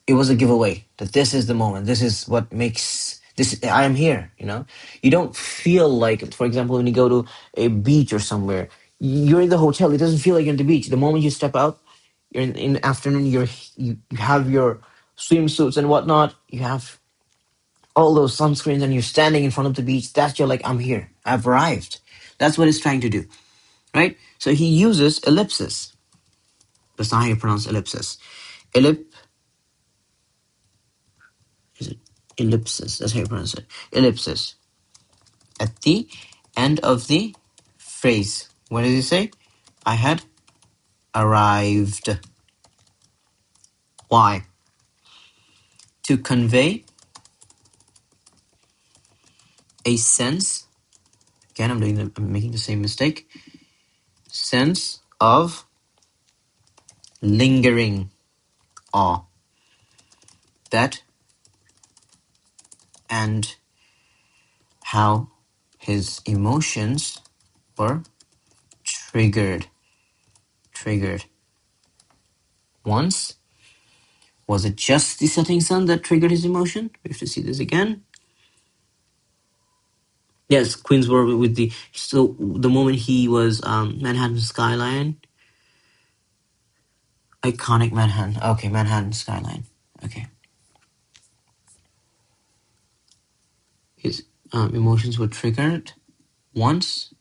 it was a giveaway that this is the moment. This is what makes this. I am here. You don't feel like, for example, when you go to a beach or somewhere, you're in the hotel. It doesn't feel like you're in the beach. The moment you step out, you're in the afternoon. You have your swimsuits and whatnot. You have all those sunscreens, and you're standing in front of the beach. That's you're like, I'm here. I've arrived. That's what it's trying to do, right? So he uses ellipsis. That's not how you pronounce ellipsis. Is it ellipsis? That's how you pronounce it. Ellipsis. At the end of the phrase. What does he say? I had arrived. Why? To convey a sense. Again, I'm making the same mistake. Sense of lingering awe. That and how his emotions were triggered. Once, was it just the setting sun that triggered his emotion? We have to see this again. Yes, Queensboro with the, so the moment he was Manhattan skyline, iconic Manhattan. Okay, Manhattan skyline. Okay, his emotions were triggered once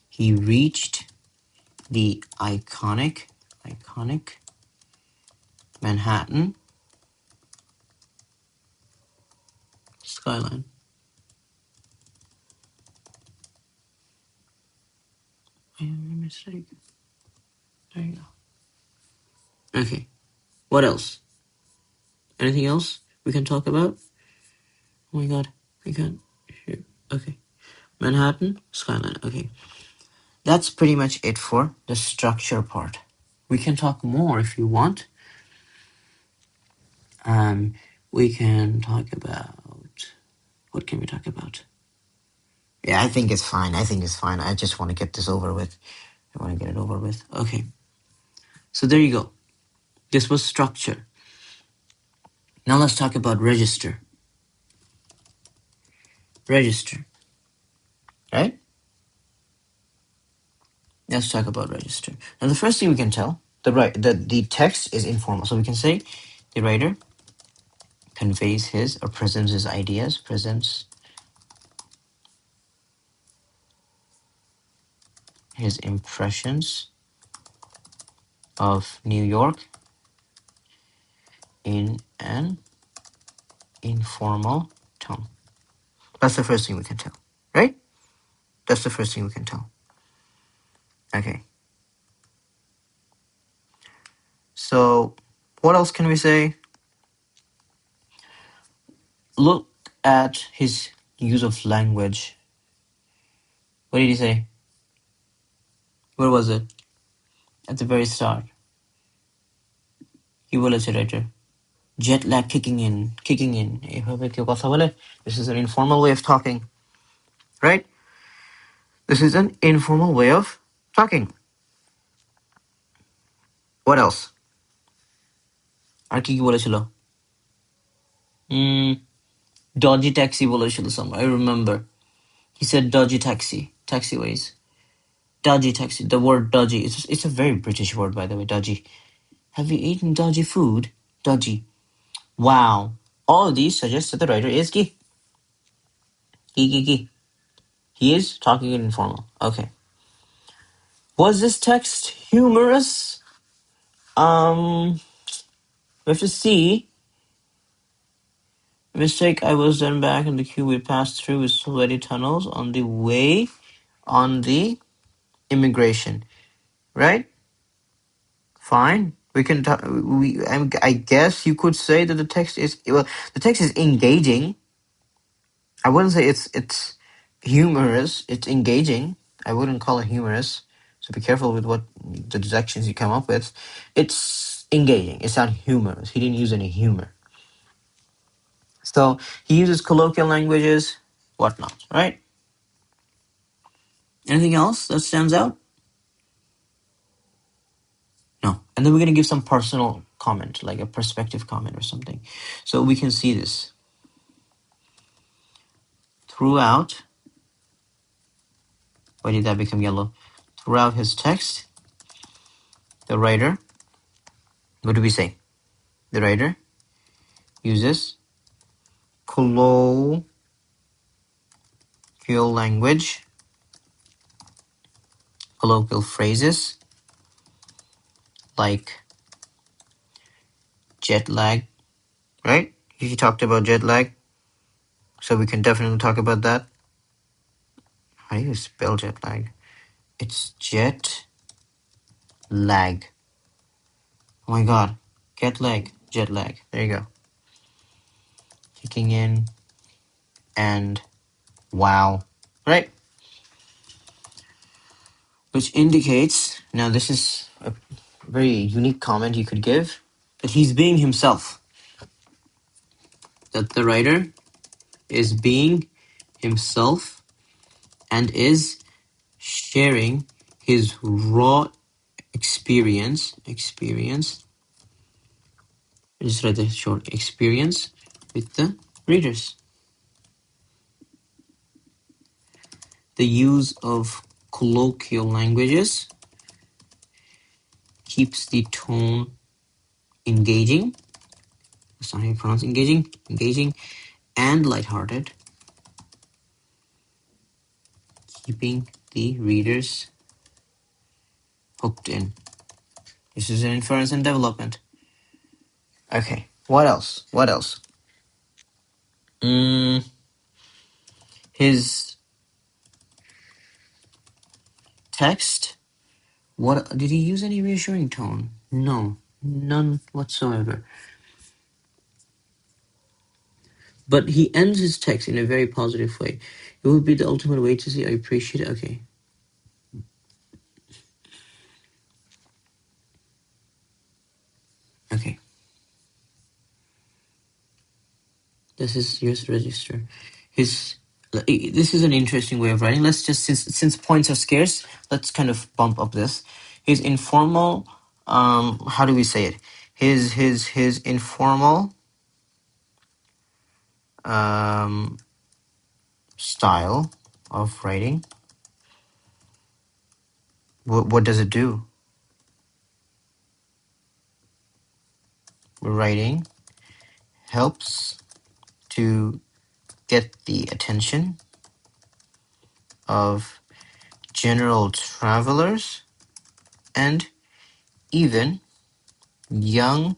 he reached the iconic Manhattan skyline. I made a mistake. There you go. Okay. What else? Anything else we can talk about? Oh my god. I can't. Okay. Manhattan skyline. Okay. That's pretty much it for the structure part. We can talk more if you want. We can talk about, what can we talk about? Yeah, I think it's fine. I just want to get this over with. I want to get it over with. Okay. So there you go. This was structure. Now let's talk about register. Register. Right? Let's talk about register. Now the first thing we can tell, the text is informal. So we can say the writer conveys his or presents his ideas, presents his impressions of New York in an informal tone. That's the first thing we can tell, right? That's the first thing we can tell. Okay. So what else can we say? Look at his use of language. What did he say? Where was it? At the very start. কি বলেছে writer? Jet lag kicking in. এভাবে কেউ কথা বলে? This is an informal way of talking, right? This is an informal way of talking. What else? আর কি কি বলেছিল? Dodgy taxi বলেছিল somewhere. I remember. He said dodgy taxiways. Dodgy taxi. The word dodgy. It's a very British word, by the way. Dodgy. Have you eaten dodgy food? Dodgy. Wow. All of these suggest that the writer is key. Key. He is talking in informal. Okay. Was this text humorous? We have to see. Mistake, I was then back in the queue we passed through with sweaty tunnels on the way on the immigration. Right? Fine. We can talk. I guess you could say that the text is, well, the text is engaging. I wouldn't say it's humorous. It's engaging. I wouldn't call it humorous. So be careful with what the deductions you come up with. It's engaging. It's not humorous. He didn't use any humor. So he uses colloquial languages, whatnot, right? Anything else that stands out? No. And then we're going to give some personal comment, like a perspective comment or something. So we can see this. Throughout, why did that become yellow? Throughout his text, the writer, what do we say? The writer uses colloquial language, colloquial phrases like jet lag, right? He talked about jet lag, so we can definitely talk about that. How do you spell jet lag? It's jet lag. Oh my god. Jet lag. There you go. Kicking in and wow. Right? Which indicates, now this is very unique comment you could give, that he's being himself, that the writer is being himself and is sharing his raw experience. I just read the short experience with the readers. The use of colloquial languages keeps the tone engaging. That's not how you pronounce engaging and lighthearted, keeping the readers hooked in. This is an inference and development. Okay, what else? His text. What did he use any reassuring tone? No, none whatsoever. But he ends his text in a very positive way. It would be the ultimate way to see. I appreciate it. Okay. Okay. This is yours register. This is an interesting way of writing. Let's just since points are scarce, let's kind of bump up this. His informal, how do we say it? His informal style of writing. What does it do? Writing helps to get the attention of general travelers and even young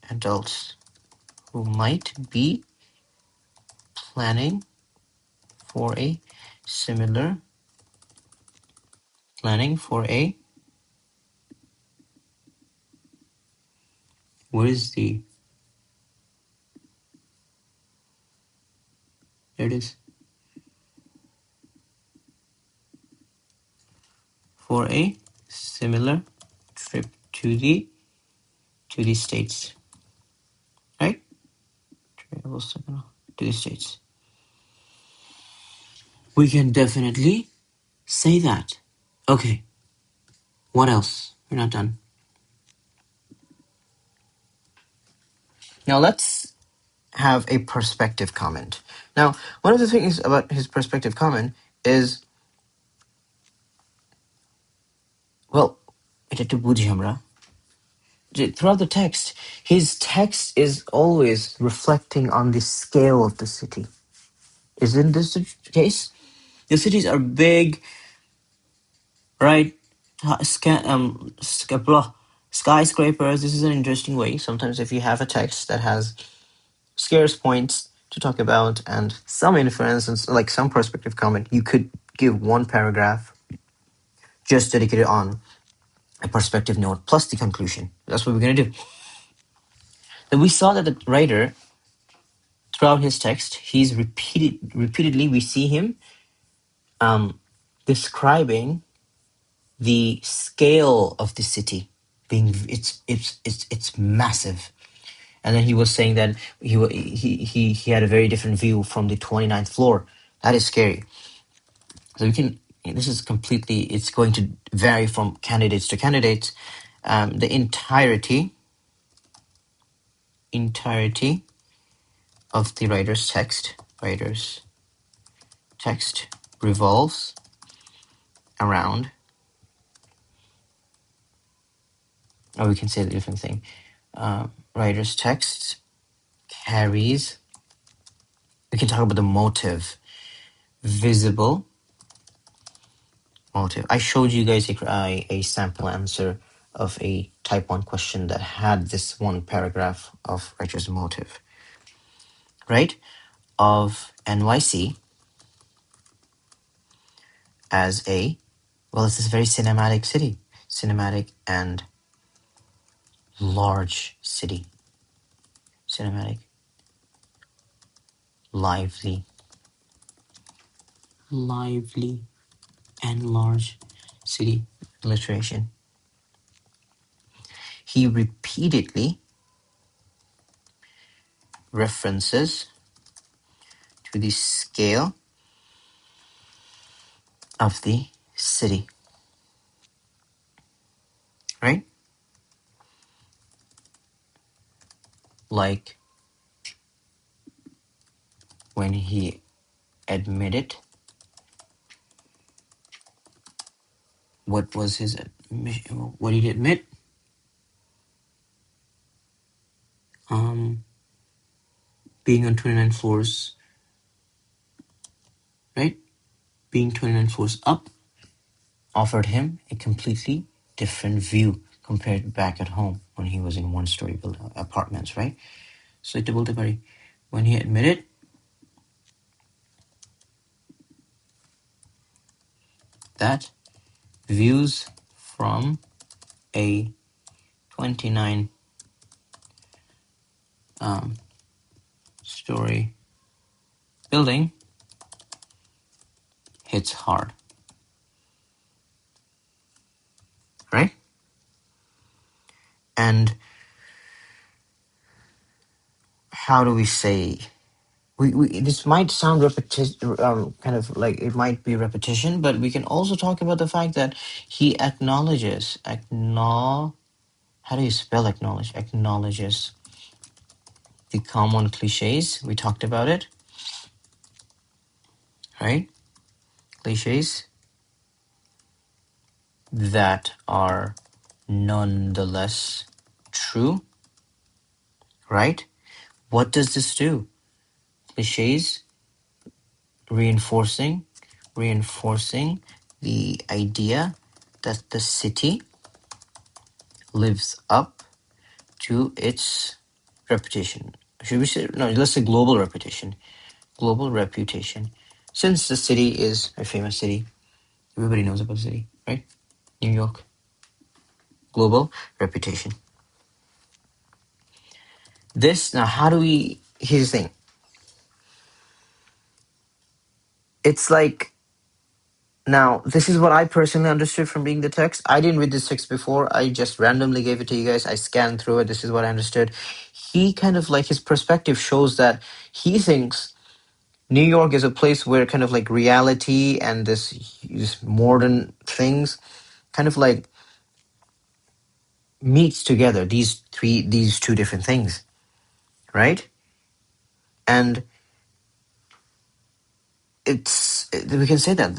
adults who might be planning for a similar where is the there it is, for a similar trip to the States, right? To the States. We can definitely say that. Okay. What else? We're not done. Now let's have a perspective comment. Now, one of the things about his perspective comment is, well, throughout the text, his text is always reflecting on the scale of the city. Isn't this the case? The cities are big, right? Skyscrapers. This is an interesting way. Sometimes if you have a text that has scarce points to talk about and some inference and like some perspective comment, you could give one paragraph just dedicated on a perspective note plus the conclusion. That's what we're going to do. Then we saw that the writer, throughout his text, he's repeatedly we see him describing the scale of the city being it's massive. And then he was saying that he had a very different view from the 29th floor. That is scary. So we can, this is completely, it's going to vary from candidates to candidates. The entirety of the writer's text revolves around, or we can say the different thing. Writer's text carries, we can talk about the motive, visible motive. I showed you guys a sample answer of a type 1 question that had this one paragraph of writer's motive, right? Of NYC as a, well, it's this very cinematic city, cinematic and large city, cinematic, lively and large city alliteration. He repeatedly references to the scale of the city, right? Like when he admitted, what was his admission? What did he admit? Being on 29 floors, right? Being 29 floors up offered him a completely different view compared back at home when he was in one-story apartments, right? So it doubled the when he admitted that views from a 29 story building hits hard, right? And how do we say, we this might sound kind of like it might be repetition, but we can also talk about the fact that he acknowledges, how do you spell acknowledge? Acknowledges the common cliches. We talked about it, right? Cliches that are nonetheless true, right? What does this do? Cliches reinforcing the idea that the city lives up to its reputation. Should we say, no, let's say global reputation. Global reputation. Since the city is a famous city, everybody knows about the city, right? New York. Global reputation. Now how do we, here's the thing. It's like, now, this is what I personally understood from reading the text. I didn't read this text before. I just randomly gave it to you guys. I scanned through it. This is what I understood. He kind of like, his perspective shows that he thinks New York is a place where kind of like reality and this modern things kind of like meets together, these two different things, right? And we can say that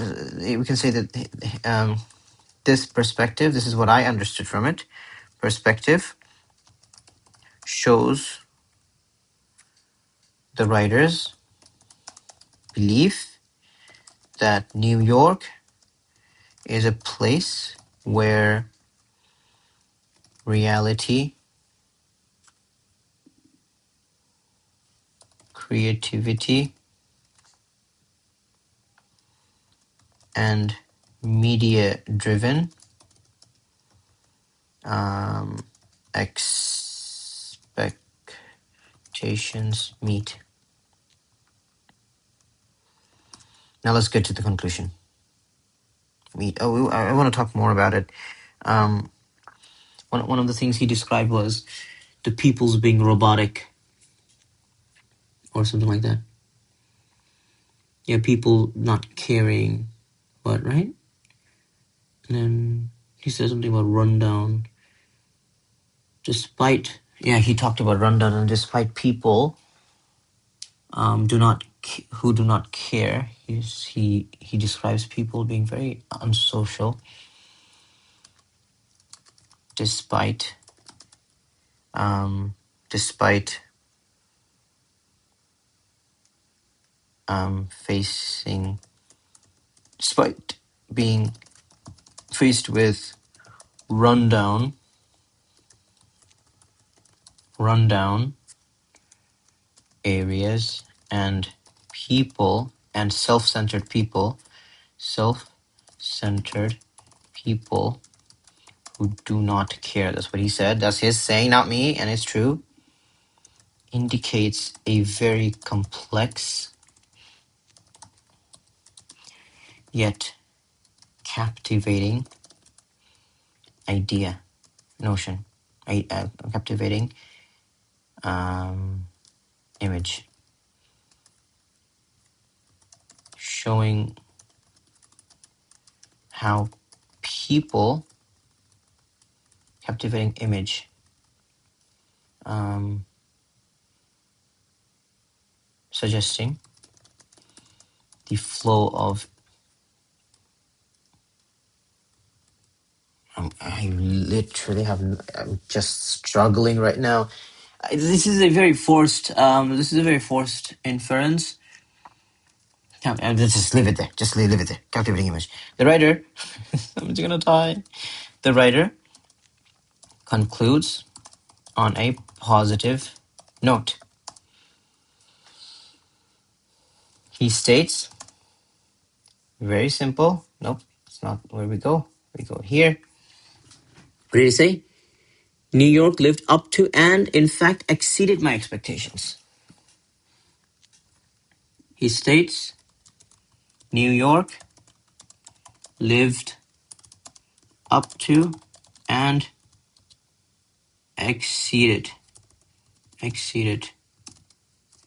this perspective, this is what I understood from it. Perspective shows the writer's belief that New York is a place where reality, creativity, and media-driven expectations meet. Now let's get to the conclusion. I want to talk more about it. One of the things he described was the people's being robotic or something like that. Yeah, people not caring, what, right? And then he said something about rundown. He talked about rundown, and despite people who do not care, he describes people being very unsocial, despite despite being faced with rundown areas and people and self-centered people who do not care. That's what he said. That's his saying, not me, and it's true. Indicates a very complex yet captivating idea, notion, captivating image, showing how people, captivating image, suggesting the flow of. I literally have. I'm just struggling right now. This is a very forced. This is a very forced inference. Let's just leave it there. Just leave it there. Captivating image. The writer. I'm just gonna die. The writer concludes on a positive note. He states, very simple. Nope, it's not where we go. We go here. What did he say? New York lived up to and, in fact, exceeded my expectations. He states, New York lived up to and exceeded. Exceeded.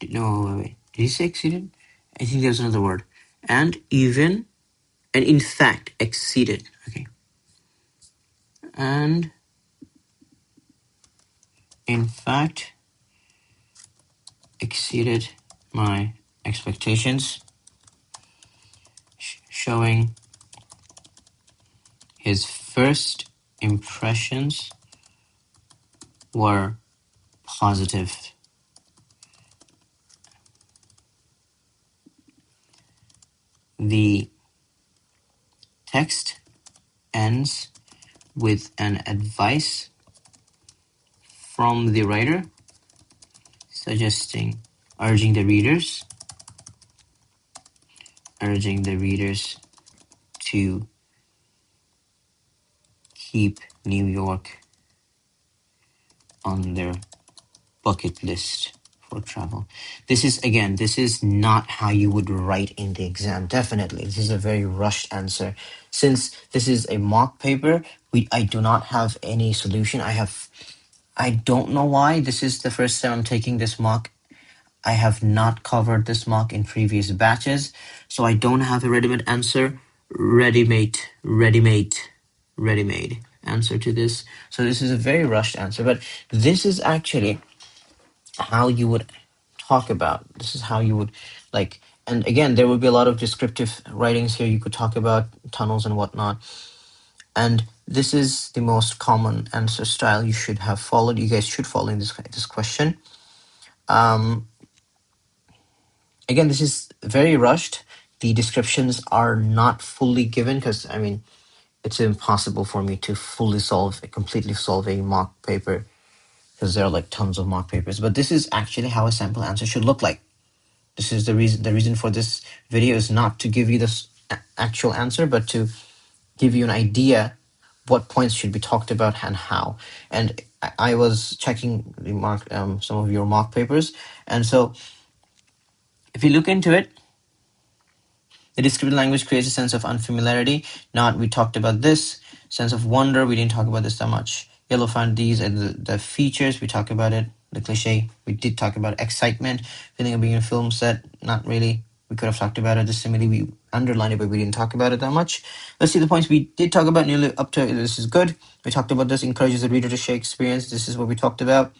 No, wait. Did he say exceeded? I think there's another word. And even, and in fact, exceeded. Okay. And in fact, exceeded my expectations, showing his first impressions were positive. The text ends with an advice from the writer suggesting, urging the readers to keep New York on their bucket list for travel. This is not how you would write in the exam. Definitely. This is a very rushed answer. Since this is a mock paper, I do not have any solution. I don't know why. This is the first time I'm taking this mock. I have not covered this mock in previous batches, so I don't have a ready-made answer. Ready-made answer to this. So this is a very rushed answer, but this is actually how you would talk about. This is how you would like. And again, there would be a lot of descriptive writings here. You could talk about tunnels and whatnot. And this is the most common answer style you should have followed. You guys should follow in this question. Again, this is very rushed. The descriptions are not fully given because, I mean, it's impossible for me to completely solve a mock paper because there are like tons of mock papers. But this is actually how a sample answer should look like. This is the reason. The reason for this video is not to give you this actual answer, but to give you an idea what points should be talked about and how. And I was checking the some of your mock papers, and so if you look into it, the descriptive language creates a sense of unfamiliarity. We talked about this. Sense of wonder, we didn't talk about this that much. Yellow found these and the features, we talked about it. The cliche, we did talk about excitement. Feeling of being in a film set, not really. We could have talked about it. The simile, we underlined it, but we didn't talk about it that much. Let's see the points we did talk about. Nearly up to this is good. We talked about this, encourages the reader to share experience. This is what we talked about.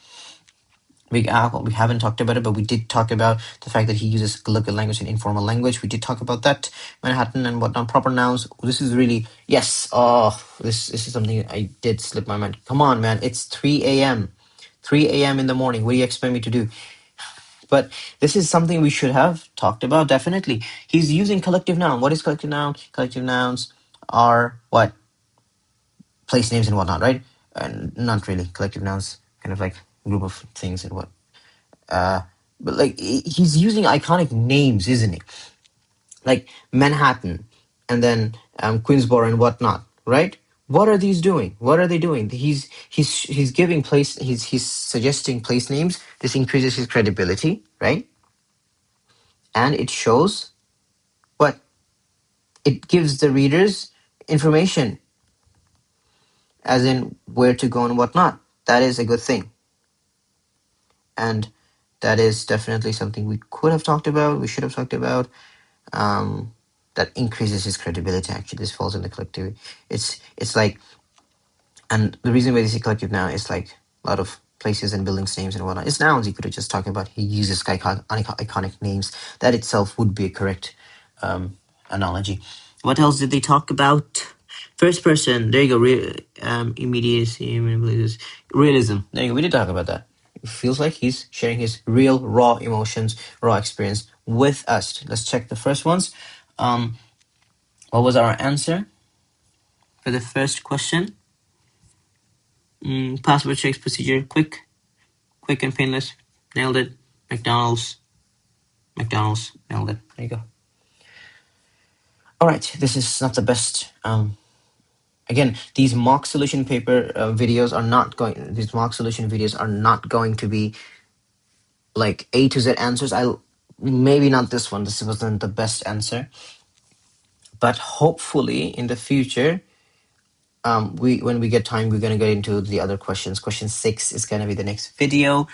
Big Apple, we haven't talked about it, but we did talk about the fact that he uses colloquial language and informal language. We did talk about that. Manhattan and whatnot, proper nouns. This is really, yes. Oh, this is something I did slip my mind. Come on, man. It's 3 a.m. 3 a.m. in the morning. What do you expect me to do? But this is something we should have talked about, definitely. He's using collective noun. What is collective noun? Collective nouns are what? Place names and whatnot, right? Not really. Collective nouns, kind of like a group of things and what. But like he's using iconic names, isn't he? Like Manhattan, and then Queensboro and whatnot, right? What are these doing? What are they doing? He's giving place. He's suggesting place names. This increases his credibility, right? And it shows what it gives the readers information. as in where to go and whatnot. That is a good thing. And that is definitely something we could have talked about, we should have talked about. That increases his credibility. Actually, this falls in the collective. It's like, and the reason why they say collective now is like a lot of places and buildings names and whatnot. It's nouns. You could have just talked about he uses iconic names. That itself would be a correct analogy. What else did they talk about? First person. There you go. Immediacy, realism. There you go. We did talk about that. It feels like he's sharing his real, raw emotions, raw experience with us. Let's check the first ones. What was our answer for the first question? Password checks procedure. Quick and painless. Nailed it. McDonald's. Nailed it. There you go. All right. This is not the best. Again, these mock solution paper videos are not going. These mock solution videos are not going to be like A to Z answers. Maybe not this one. This wasn't the best answer, but hopefully in the future, when we get time, we're gonna get into the other questions. Question 6 is gonna be the next video.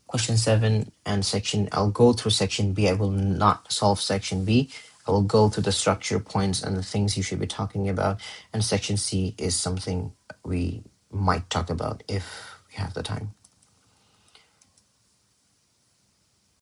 Question 7 and section. I'll go through section B. I will not solve section B. I will go through the structure points and the things you should be talking about. And section C is something we might talk about if we have the time.